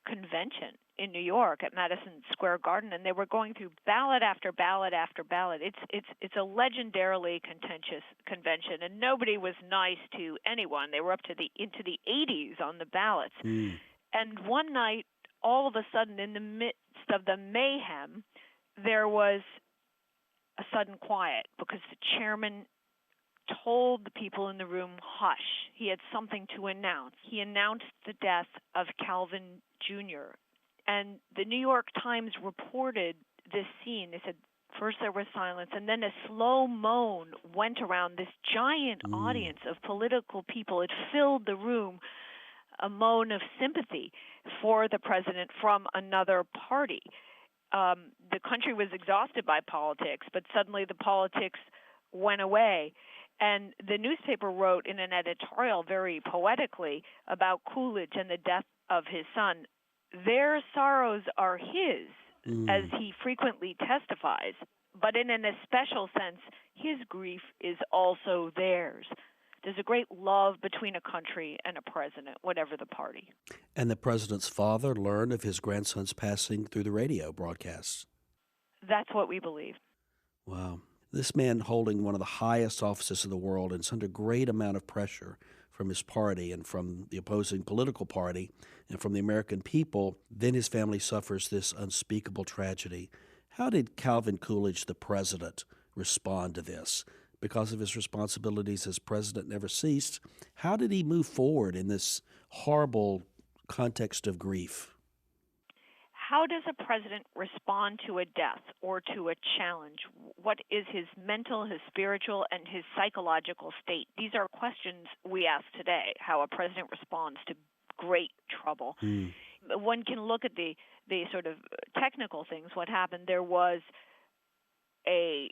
convention in New York at Madison Square Garden, and they were going through ballot after ballot after ballot. It's a legendarily contentious convention, and nobody was nice to anyone. They were up to into the 80s on the ballots. And one night, all of a sudden, in the midst of the mayhem, there was a sudden quiet because the chairman told the people in the room, hush. He had something to announce. He announced the death of Calvin Jr. And the New York Times reported this scene. They said first there was silence, and then a slow moan went around this giant audience of political people. It filled the room, a moan of sympathy for the president from another party. The country was exhausted by politics, but suddenly the politics went away. And the newspaper wrote in an editorial very poetically about Coolidge and the death of his son. Their sorrows are his, as he frequently testifies, but in an especial sense, his grief is also theirs. There's a great love between a country and a president, whatever the party.
And the president's father learned of his grandson's passing through the radio broadcasts.
That's what we believe.
Wow. This man holding one of the highest offices in the world and under great amount of pressure from his party and from the opposing political party and from the American people, then his family suffers this unspeakable tragedy. How did Calvin Coolidge, the president, respond to this? Because of his responsibilities as president never ceased, how did he move forward in this horrible context of grief?
How does a president respond to a death or to a challenge? What is his mental, his spiritual, and his psychological state? These are questions we ask today, how a president responds to great trouble. One can look at the sort of technical things. What happened? There was a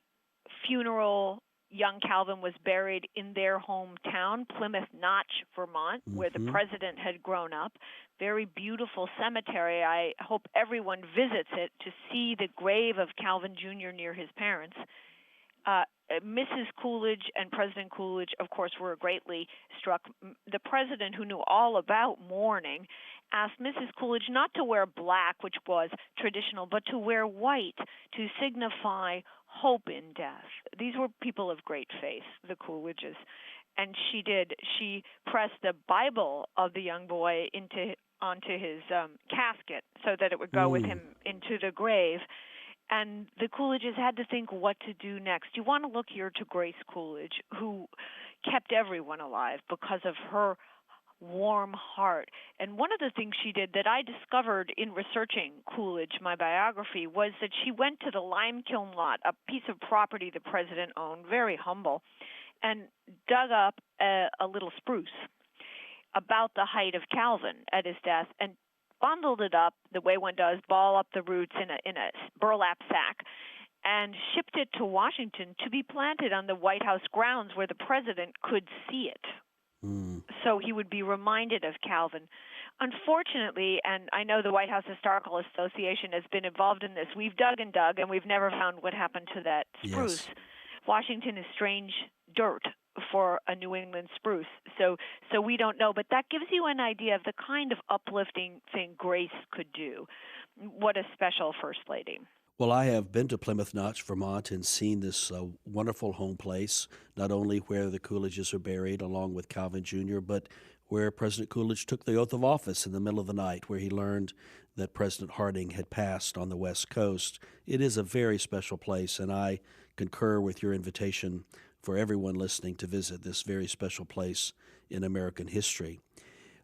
funeral. Young Calvin was buried in their hometown, Plymouth Notch, Vermont, where the president had grown up. Very beautiful cemetery. I hope everyone visits it to see the grave of Calvin Jr. near his parents. Mrs. Coolidge and President Coolidge, of course, were greatly struck. The president, who knew all about mourning, asked Mrs. Coolidge not to wear black, which was traditional, but to wear white to signify hope in death. These were people of great faith, the Coolidges. And she did. She pressed the Bible of the young boy onto his casket so that it would go with him into the grave. And the Coolidges had to think what to do next. You want to look here to Grace Coolidge, who kept everyone alive because of her warm heart. And one of the things she did that I discovered in researching Coolidge, my biography, was that she went to the lime kiln lot, a piece of property the president owned, very humble, and dug up a little spruce about the height of Calvin at his death and bundled it up the way one does, ball up the roots in a burlap sack, and shipped it to Washington to be planted on the White House grounds where the president could see it. So he would be reminded of Calvin. Unfortunately, and I know the White House Historical Association has been involved in this, we've dug and dug, and we've never found what happened to that spruce. Yes. Washington is strange dirt for a New England spruce, so we don't know. But that gives you an idea of the kind of uplifting thing Grace could do. What a special First Lady.
Well, I have been to Plymouth Notch, Vermont, and seen this wonderful home place, not only where the Coolidges are buried along with Calvin Jr., but where President Coolidge took the oath of office in the middle of the night, where he learned that President Harding had passed on the West Coast. It is a very special place, and I concur with your invitation for everyone listening to visit this very special place in American history.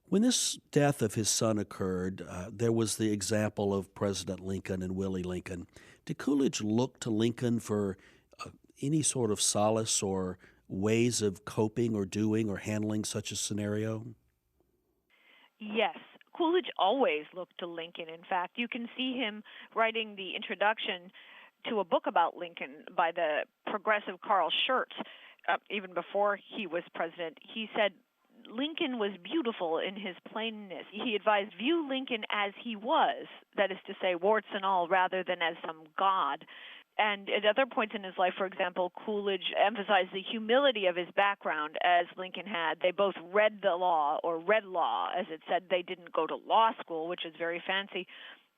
When this death of his son occurred, there was the example of President Lincoln and Willie Lincoln. Did Coolidge look to Lincoln for any sort of solace or ways of coping or doing or handling such a scenario?
Yes. Coolidge always looked to Lincoln. In fact, you can see him writing the introduction to a book about Lincoln by the progressive Carl Schurz, even before he was president. He said, Lincoln was beautiful in his plainness. He advised, view Lincoln as he was, that is to say, warts and all, rather than as some god. And at other points in his life, for example, Coolidge emphasized the humility of his background as Lincoln had. They both read the law, or read law, as it said. They didn't go to law school, which is very fancy.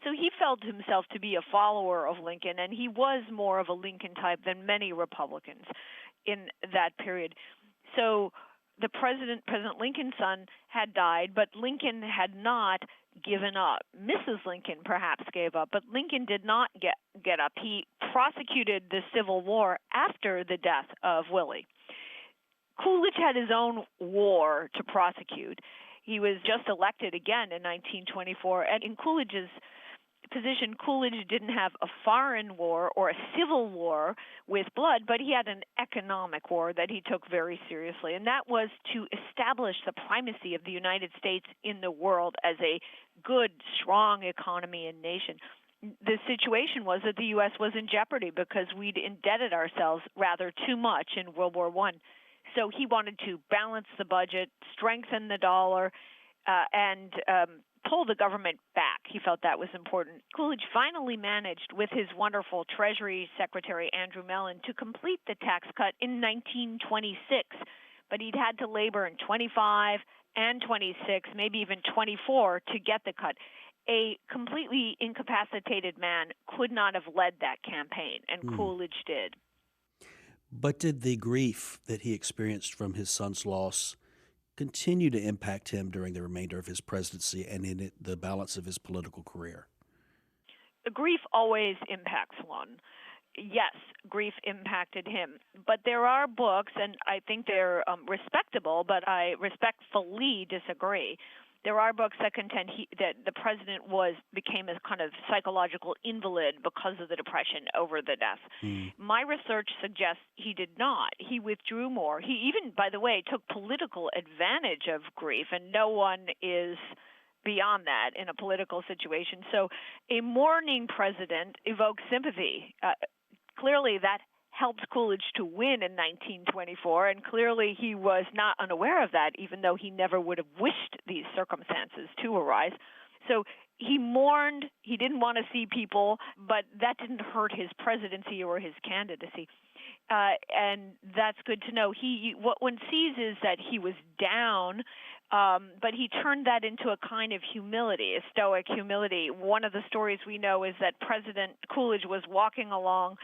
So he felt himself to be a follower of Lincoln, and he was more of a Lincoln type than many Republicans in that period. So the President Lincoln's son, had died, but Lincoln had not given up. Mrs. Lincoln perhaps gave up, but Lincoln did not get up. He prosecuted the Civil War after the death of Willie. Coolidge had his own war to prosecute. He was just elected again in 1924, and in Coolidge's position, Coolidge didn't have a foreign war or a civil war with blood, but he had an economic war that he took very seriously, and that was to establish the primacy of the United States in the world as a good, strong economy and nation. The situation was that the U.S. was in jeopardy because we'd indebted ourselves rather too much in World War I. So he wanted to balance the budget, strengthen the dollar, and pull the government back. He felt that was important. Coolidge finally managed, with his wonderful Treasury Secretary Andrew Mellon, to complete the tax cut in 1926. But he'd had to labor in 25 and 26, maybe even 24, to get the cut. A completely incapacitated man could not have led that campaign, and Coolidge did.
But did the grief that he experienced from his son's loss continue to impact him during the remainder of his presidency and in the balance of his political career?
Grief always impacts one. Yes, grief impacted him. But there are books, and I think they're respectable, but I respectfully disagree. There are books that contend that the president became a kind of psychological invalid because of the Depression over the death. My research suggests he did not. He withdrew more. He even, by the way, took political advantage of grief, and no one is beyond that in a political situation. So a mourning president evokes sympathy. Clearly, that helped Coolidge to win in 1924, and clearly he was not unaware of that, even though he never would have wished these circumstances to arise. So he mourned. He didn't want to see people, but that didn't hurt his presidency or his candidacy. And that's good to know. What one sees is that he was down, but he turned that into a kind of humility, a stoic humility. One of the stories we know is that President Coolidge was walking along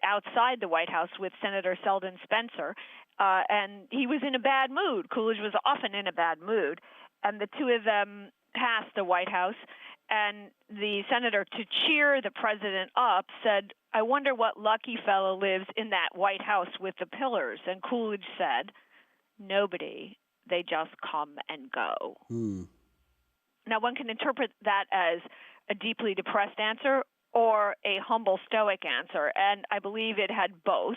outside the White House with Senator Selden Spencer, and he was in a bad mood. Coolidge was often in a bad mood, and the two of them passed the White House, and the senator, to cheer the president up, said, "I wonder what lucky fellow lives in that White House with the pillars." And Coolidge said, "Nobody. They just come and go." Now, one can interpret that as a deeply depressed answer or a humble stoic answer, and I believe it had both,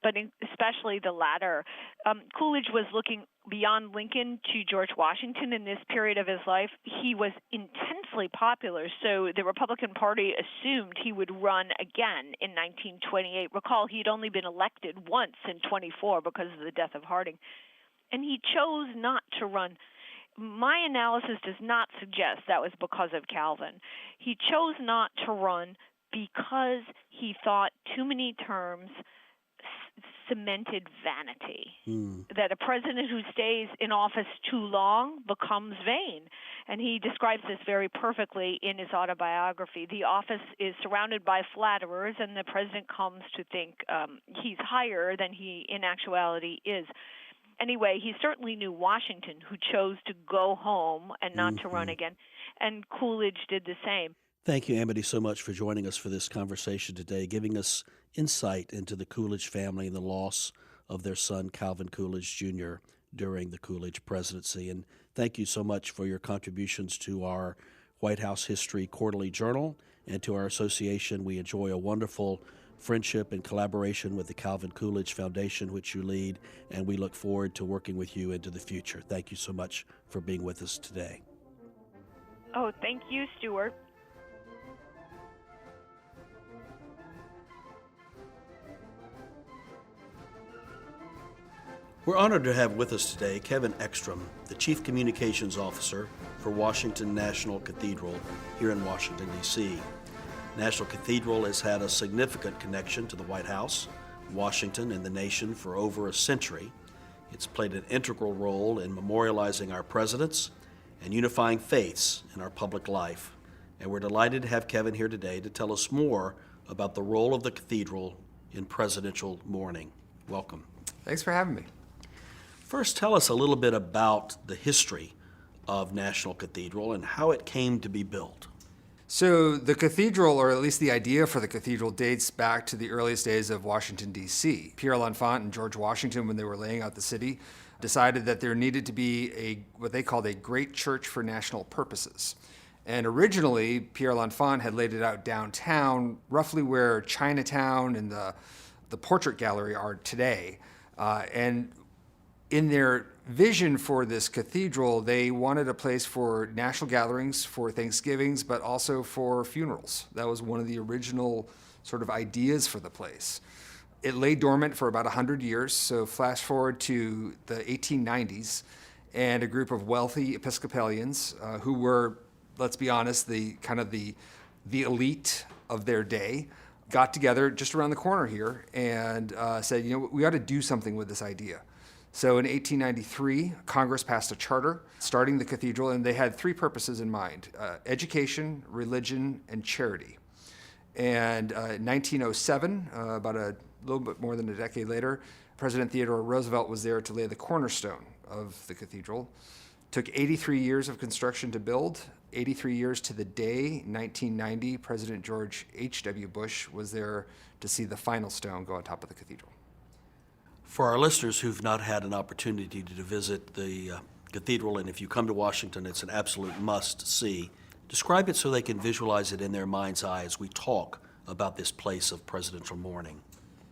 but especially the latter. Coolidge was looking beyond Lincoln to George Washington in this period of his life. He was intensely popular, so the Republican Party assumed he would run again in 1928. Recall, he'd only been elected once in 24 because of the death of Harding, and he chose not to run. My analysis does not suggest that was because of Calvin. He chose not to run because he thought too many terms cemented vanity, that a president who stays in office too long becomes vain. And he describes this very perfectly in his autobiography. The office is surrounded by flatterers, and the president comes to think he's higher than he in actuality is. Anyway, he certainly knew Washington, who chose to go home and not to run again, and Coolidge did the same.
Thank you, Amity, so much for joining us for this conversation today, giving us insight into the Coolidge family and the loss of their son, Calvin Coolidge, Jr., during the Coolidge presidency. And thank you so much for your contributions to our White House History Quarterly Journal and to our association. We enjoy a wonderful friendship and collaboration with the Calvin Coolidge Foundation, which you lead, and we look forward to working with you into the future. Thank you so much for being with us today.
Oh, thank you, Stuart.
We're honored to have with us today Kevin Ekstrom, the Chief Communications Officer for Washington National Cathedral here in Washington, D.C. National Cathedral has had a significant connection to the White House, Washington, and the nation for over a century. It's played an integral role in memorializing our presidents and unifying faiths in our public life. And we're delighted to have Kevin here today to tell us more about the role of the cathedral in presidential mourning. Welcome.
Thanks for having me.
First, tell us a little bit about the history of National Cathedral and how it came to be built.
So the cathedral, or at least the idea for the cathedral, dates back to the earliest days of Washington, D.C. Pierre L'Enfant and George Washington, when they were laying out the city, decided that there needed to be what they called a great church for national purposes. And originally, Pierre L'Enfant had laid it out downtown, roughly where Chinatown and the Portrait Gallery are today. And in their vision for this cathedral, they wanted a place for national gatherings, for Thanksgivings, but also for funerals. That was one of the original sort of ideas for the place. It lay dormant for about 100 years, so flash forward to the 1890s, and a group of wealthy Episcopalians who were, let's be honest, the elite of their day, got together just around the corner here and said, we ought to do something with this idea. So in 1893, Congress passed a charter starting the cathedral, and they had three purposes in mind: education, religion, and charity. And in 1907, about a little bit more than a decade later, President Theodore Roosevelt was there to lay the cornerstone of the cathedral. It took 83 years of construction to build. 83 years to the day, 1990, President George H.W. Bush was there to see the final stone go on top of the cathedral.
For our listeners who've not had an opportunity to visit the cathedral, and if you come to Washington, it's an absolute must-see, describe it so they can visualize it in their mind's eye as we talk about this place of presidential mourning.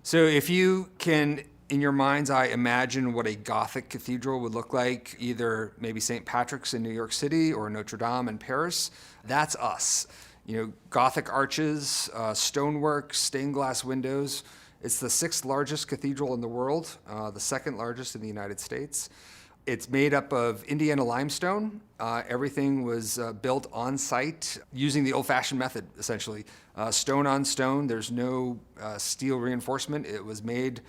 So if you can, in your mind's eye, imagine what a Gothic cathedral would look like, either maybe St. Patrick's in New York City or Notre Dame in Paris, that's us. Gothic arches, stonework, stained glass windows. It's the sixth largest cathedral in the world, the second largest in the United States. It's made up of Indiana limestone. Everything was built on site using the old-fashioned method, essentially. Stone on stone, there's no steel reinforcement. It was made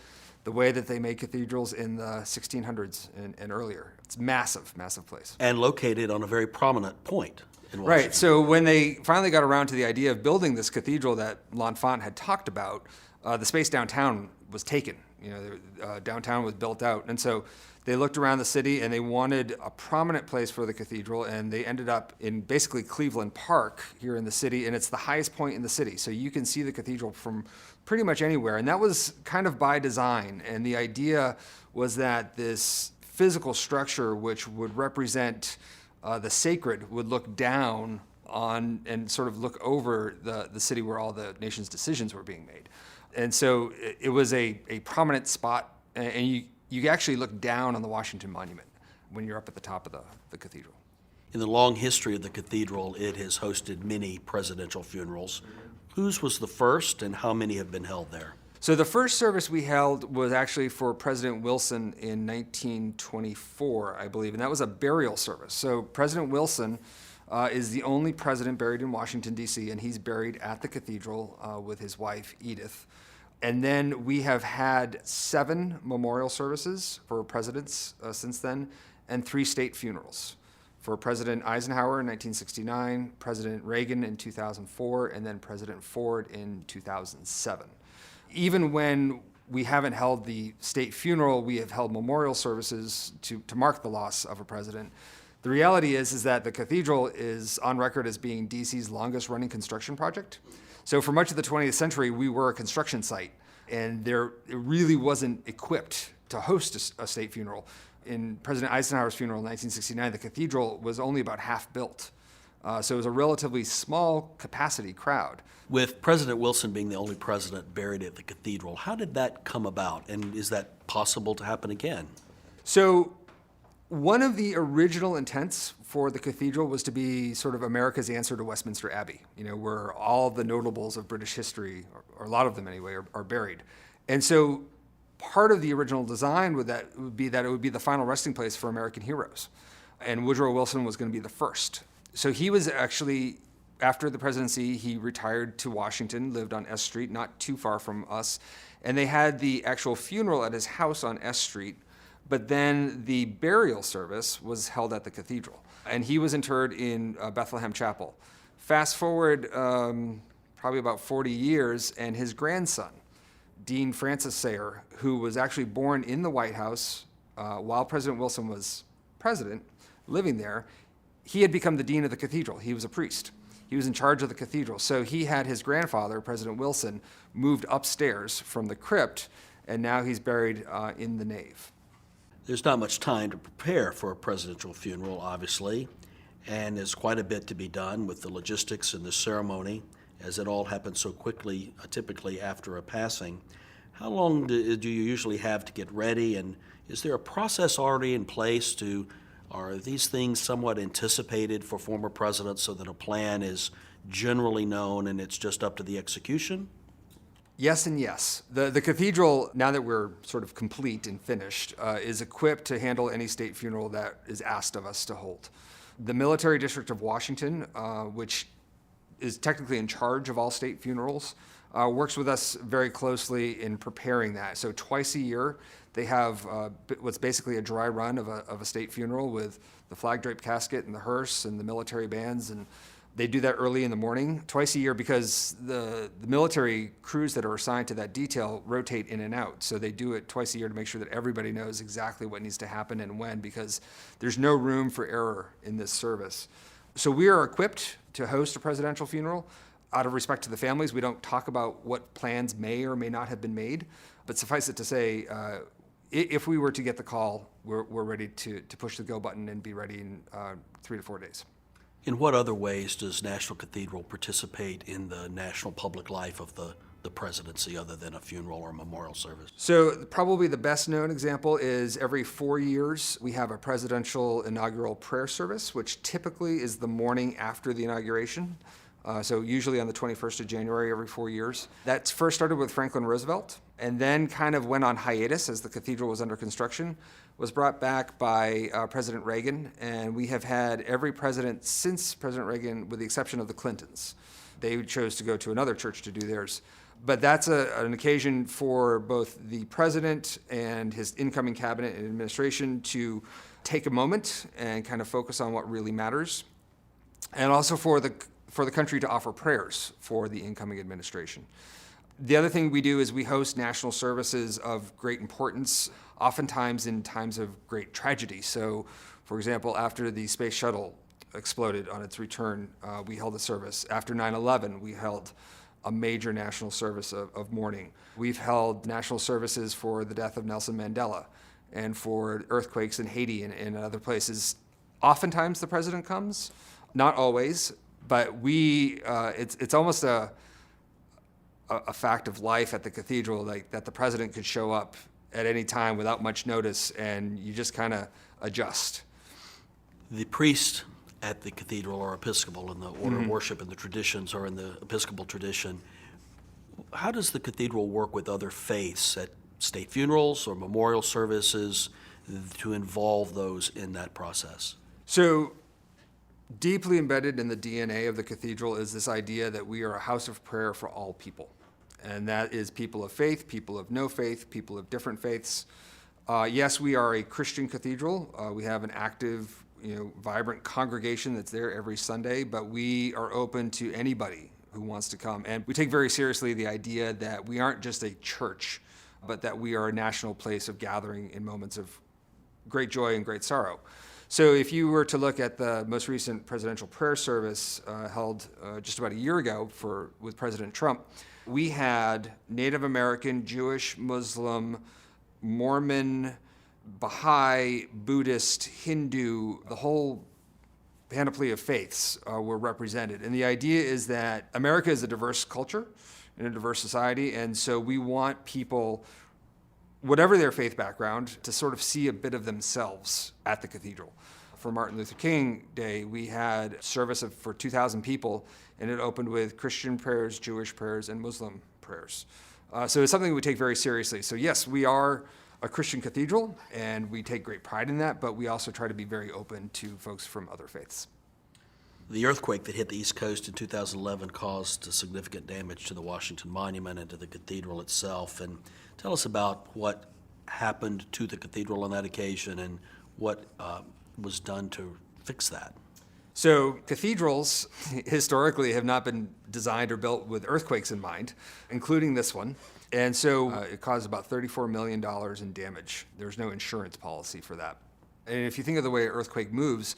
the way that they made cathedrals in the 1600s and earlier. It's massive, massive place.
And located on a very prominent point in Washington.
Right, so when they finally got around to the idea of building this cathedral that L'Enfant had talked about, the space downtown was taken. Downtown was built out. And so they looked around the city and they wanted a prominent place for the cathedral, and they ended up in basically Cleveland Park here in the city, and it's the highest point in the city. So you can see the cathedral from pretty much anywhere. And that was kind of by design. And the idea was that this physical structure, which would represent the sacred, would look down on and sort of look over the city where all the nation's decisions were being made. And so it was a prominent spot, and you actually look down on the Washington Monument when you're up at the top of the cathedral.
In the long history of the cathedral, it has hosted many presidential funerals. Whose was the first, and how many have been held there?
So the first service we held was actually for President Wilson in 1924, I believe, and that was a burial service. So President Wilson is the only president buried in Washington, D.C., and he's buried at the cathedral with his wife, Edith. And then we have had 7 memorial services for presidents since then, and 3 state funerals. For President Eisenhower in 1969, President Reagan in 2004, and then President Ford in 2007. Even when we haven't held the state funeral, we have held memorial services to mark the loss of a president. The reality is that the cathedral is on record as being DC's longest running construction project. So for much of the 20th century, we were a construction site, and it really wasn't equipped to host a state funeral. In President Eisenhower's funeral in 1969, the cathedral was only about half built. So it was a relatively small capacity crowd.
With President Wilson being the only president buried at the cathedral, how did that come about, and is that possible to happen again?
So one of the original intents for the cathedral was to be sort of America's answer to Westminster Abbey, where all the notables of British history, or a lot of them anyway, are buried. And so part of the original design would be that it would be the final resting place for American heroes. And Woodrow Wilson was going to be the first. So he was actually, after the presidency, he retired to Washington, lived on S Street, not too far from us. And they had the actual funeral at his house on S Street, but then the burial service was held at the cathedral. And he was interred in Bethlehem Chapel. Fast forward probably about 40 years, and his grandson, Dean Francis Sayre, who was actually born in the White House while President Wilson was president, living there, he had become the dean of the cathedral. He was a priest. He was in charge of the cathedral. So he had his grandfather, President Wilson, moved upstairs from the crypt, and now he's buried in the nave.
There's not much time to prepare for a presidential funeral, obviously, and there's quite a bit to be done with the logistics and the ceremony, as it all happens so quickly, typically after a passing. How long do you usually have to get ready, and is there a process already in place are these things somewhat anticipated for former presidents so that a plan is generally known and it's just up to the execution?
Yes and yes. The cathedral, now that we're sort of complete and finished, is equipped to handle any state funeral that is asked of us to hold. The Military District of Washington, which is technically in charge of all state funerals, works with us very closely in preparing that. So twice a year, they have what's basically a dry run of a state funeral with the flag-draped casket and the hearse and the military bands, and they do that early in the morning, twice a year, because the military crews that are assigned to that detail rotate in and out. So they do it twice a year to make sure that everybody knows exactly what needs to happen and when, because there's no room for error in this service. So we are equipped to host a presidential funeral. Out of respect to the families, we don't talk about what plans may or may not have been made, but suffice it to say, if we were to get the call, we're ready to push the go button and be ready in 3 to 4 days.
In what other ways does National Cathedral participate in the national public life of the presidency other than a funeral or memorial service?
So probably the best known example is every 4 years we have a presidential inaugural prayer service, which typically is the morning after the inauguration. So usually on the 21st of January every 4 years. That's first started with Franklin Roosevelt and then kind of went on hiatus as the cathedral was under construction, was brought back by President Reagan, and we have had every president since President Reagan, with the exception of the Clintons. They chose to go to another church to do theirs. But that's an occasion for both the president and his incoming cabinet and administration to take a moment and kind of focus on what really matters, and also for the country to offer prayers for the incoming administration. The other thing we do is we host national services of great importance, oftentimes in times of great tragedy. So, for example, after the space shuttle exploded on its return, we held a service. After 9/11, we held a major national service of mourning. We've held national services for the death of Nelson Mandela and for earthquakes in Haiti and other places. Oftentimes the president comes, not always, but it's almost a fact of life at the cathedral, like that the president could show up at any time without much notice, and you just kind of adjust.
The priest at the cathedral are Episcopal, and the order of worship and the traditions are in the Episcopal tradition. How does the cathedral work with other faiths at state funerals or memorial services to involve those in that process?
So, deeply embedded in the DNA of the cathedral is this idea that we are a house of prayer for all people. And that is people of faith, people of no faith, people of different faiths. Yes, we are a Christian cathedral. We have an active, vibrant congregation that's there every Sunday, but we are open to anybody who wants to come. And we take very seriously the idea that we aren't just a church, but that we are a national place of gathering in moments of great joy and great sorrow. So if you were to look at the most recent presidential prayer service held just about a year ago with President Trump, we had Native American, Jewish, Muslim, Mormon, Baha'i, Buddhist, Hindu, the whole panoply of faiths were represented. And the idea is that America is a diverse culture and a diverse society, and so we want people, whatever their faith background, to sort of see a bit of themselves at the cathedral. For Martin Luther King Day, we had service for 2,000 people, and it opened with Christian prayers, Jewish prayers, and Muslim prayers. So it's something we take very seriously. So yes, we are a Christian cathedral, and we take great pride in that, but we also try to be very open to folks from other faiths.
The earthquake that hit the East Coast in 2011 caused significant damage to the Washington Monument and to the cathedral itself. And tell us about what happened to the cathedral on that occasion and what was done to fix that.
So cathedrals historically have not been designed or built with earthquakes in mind, including this one. And so it caused about $34 million in damage. There's no insurance policy for that. And if you think of the way an earthquake moves,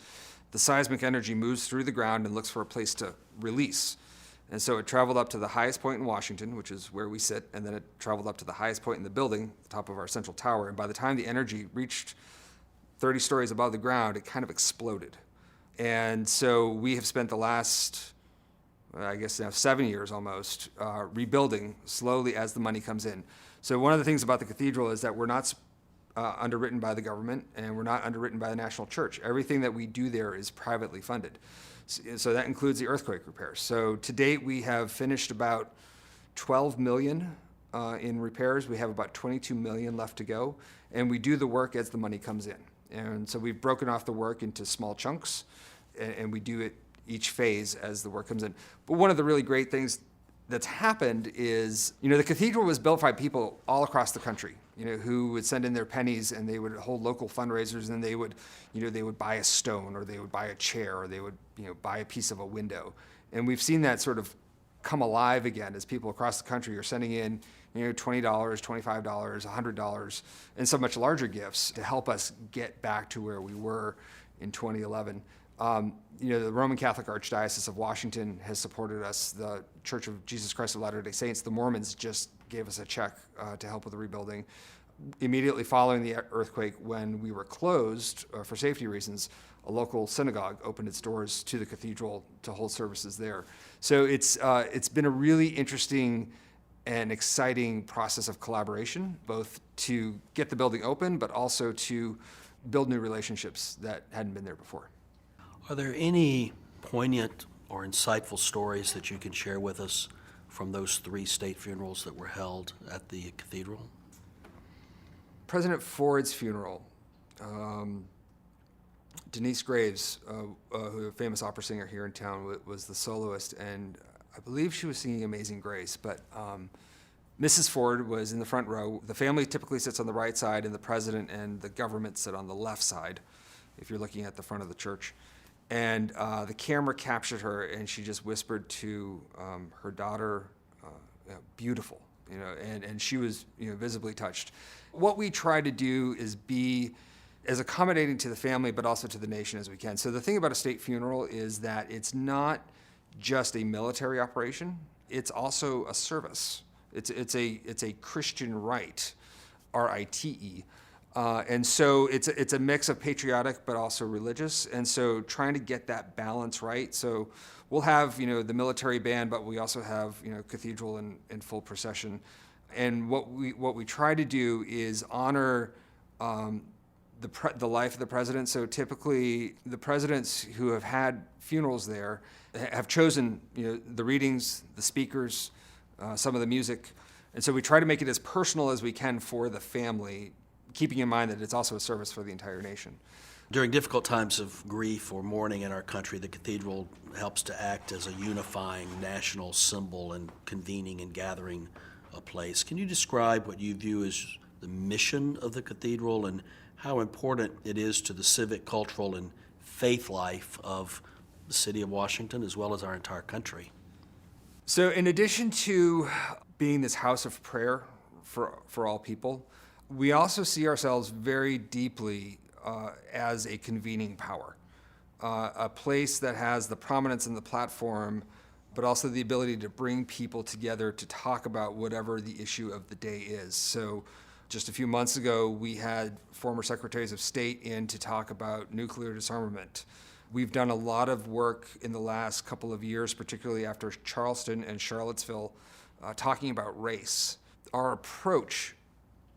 the seismic energy moves through the ground and looks for a place to release. And so it traveled up to the highest point in Washington, which is where we sit, and then it traveled up to the highest point in the building, the top of our central tower. And by the time the energy reached 30 stories above the ground, it kind of exploded. And so we have spent the last, I guess now 7 years almost, rebuilding slowly as the money comes in. So one of the things about the cathedral is that we're not underwritten by the government, and we're not underwritten by the National Church. Everything that we do there is privately funded. So that includes the earthquake repairs. So to date, we have finished about 12 million in repairs. We have about 22 million left to go, and we do the work as the money comes in. And so we've broken off the work into small chunks, and we do it each phase as the work comes in. But one of the really great things that's happened is, the cathedral was built by people all across the country, who would send in their pennies, and they would hold local fundraisers, and they would buy a stone, or they would buy a chair, or they would, buy a piece of a window. And we've seen that sort of come alive again as people across the country are sending in, $20, $25, $100, and so much larger gifts to help us get back to where we were in 2011. The Roman Catholic Archdiocese of Washington has supported us. The Church of Jesus Christ of Latter-day Saints, the Mormons, just gave us a check to help with the rebuilding. Immediately following the earthquake, when we were closed for safety reasons, a local synagogue opened its doors to the cathedral to hold services there. So it's been a really interesting and exciting process of collaboration, both to get the building open, but also to build new relationships that hadn't been there before.
Are there any poignant or insightful stories that you can share with us from those 3 state funerals that were held at the cathedral?
President Ford's funeral, Denise Graves, who a famous opera singer here in town, was the soloist, and I believe she was singing Amazing Grace, but Mrs. Ford was in the front row. The family typically sits on the right side, and the president and the government sit on the left side, if you're looking at the front of the church. And the camera captured her, and she just whispered to her daughter, beautiful, and she was visibly touched. What we try to do is be as accommodating to the family, but also to the nation as we can. So the thing about a state funeral is that it's not just a military operation, it's also a service. It's a Christian rite, R-I-T-E. And so it's a mix of patriotic but also religious, and so trying to get that balance right. So we'll have the military band, but we also have cathedral in full procession. And what we try to do is honor the life of the president. So typically the presidents who have had funerals there have chosen the readings, the speakers, some of the music, and so we try to make it as personal as we can for the family, keeping in mind that it's also a service for the entire nation.
During difficult times of grief or mourning in our country, the cathedral helps to act as a unifying national symbol and convening and gathering a place. Can you describe what you view as the mission of the cathedral and how important it is to the civic, cultural, and faith life of the city of Washington as well as our entire country?
So in addition to being this house of prayer for all people, we also see ourselves very deeply as a convening power, a place that has the prominence and the platform, but also the ability to bring people together to talk about whatever the issue of the day is. So just a few months ago, we had former secretaries of state in to talk about nuclear disarmament. We've done a lot of work in the last couple of years, particularly after Charleston and Charlottesville, talking about race. Our approach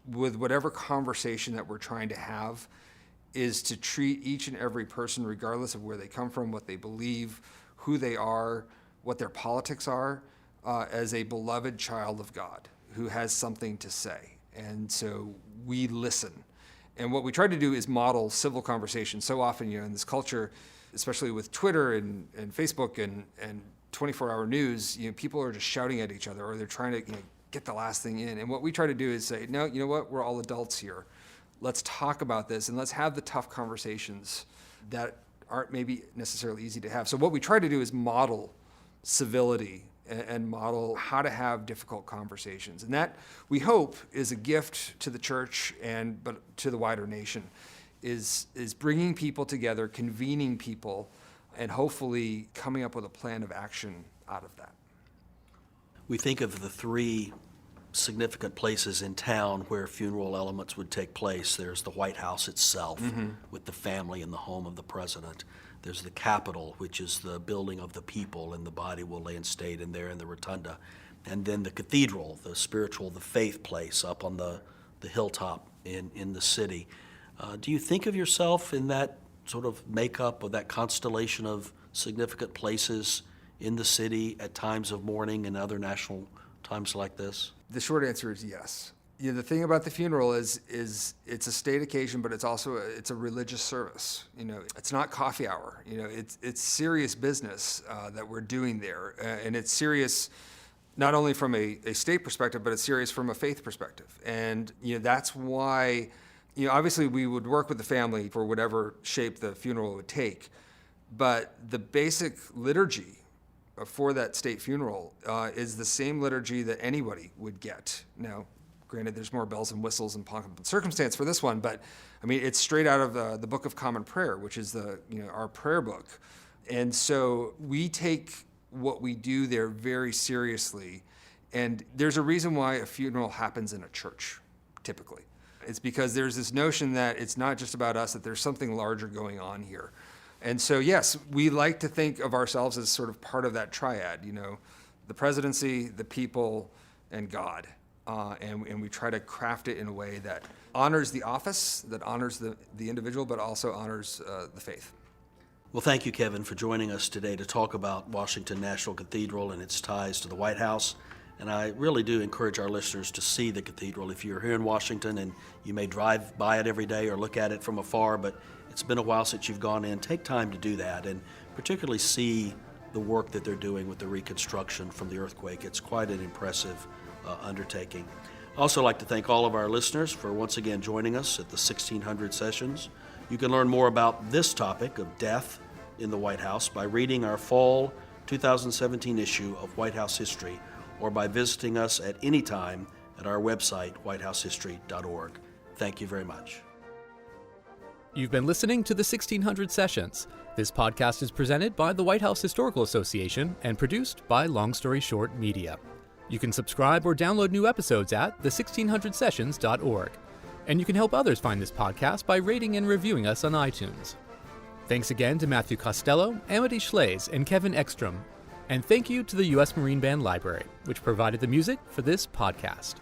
with whatever conversation that we're trying to have is to treat each and every person, regardless of where they come from, what they believe, who they are, what their politics are, as a beloved child of God who has something to say. And so we listen. And what we try to do is model civil conversation. So often, in this culture, especially with Twitter and Facebook and 24-hour news, people are just shouting at each other, or they're trying to get the last thing in. And what we try to do is say, no, you know what? We're all adults here. Let's talk about this, and let's have the tough conversations that aren't maybe necessarily easy to have. So what we try to do is model civility and model how to have difficult conversations. And that, we hope, is a gift to the church but to the wider nation, is bringing people together, convening people, and hopefully coming up with a plan of action out of that.
We think of the three significant places in town where funeral elements would take place. There's the White House itself, with the family and the home of the president. There's the Capitol, which is the building of the people, and the body will lay in state in there in the rotunda. And then the cathedral, the spiritual, the faith place up on the hilltop in the city. Do you think of yourself in that sort of makeup of that constellation of significant places in the city at times of mourning and other national times like this?
The short answer is yes. The thing about the funeral is it's a state occasion, but it's also a religious service. It's not coffee hour. It's serious business that we're doing there, and it's serious not only from a state perspective, but it's serious from a faith perspective. And that's why, obviously we would work with the family for whatever shape the funeral would take, but the basic liturgy for that state funeral is the same liturgy that anybody would get. Now, granted, there's more bells and whistles and pomp and circumstance for this one, but it's straight out of the Book of Common Prayer, which is our prayer book. And so we take what we do there very seriously. And there's a reason why a funeral happens in a church, typically. It's because there's this notion that it's not just about us, that there's something larger going on here. And so, yes, we like to think of ourselves as sort of part of that triad, the presidency, the people, and God. And we try to craft it in a way that honors the office, that honors the individual, but also honors the faith.
Well, thank you, Kevin, for joining us today to talk about Washington National Cathedral and its ties to the White House. And I really do encourage our listeners to see the cathedral. If you're here in Washington, and you may drive by it every day or look at it from afar, but it's been a while since you've gone in, take time to do that, and particularly see the work that they're doing with the reconstruction from the earthquake. It's quite an impressive undertaking. I'd also like to thank all of our listeners for once again joining us at the 1600 Sessions. You can learn more about this topic of death in the White House by reading our fall 2017 issue of White House History, or by visiting us at any time at our website, whitehousehistory.org. Thank you very much.
You've been listening to the 1600 Sessions. This podcast is presented by the White House Historical Association and produced by Long Story Short Media. You can subscribe or download new episodes at the1600sessions.org. And you can help others find this podcast by rating and reviewing us on iTunes. Thanks again to Matthew Costello, Amity Schlaze, and Kevin Ekstrom. And thank you to the U.S. Marine Band Library, which provided the music for this podcast.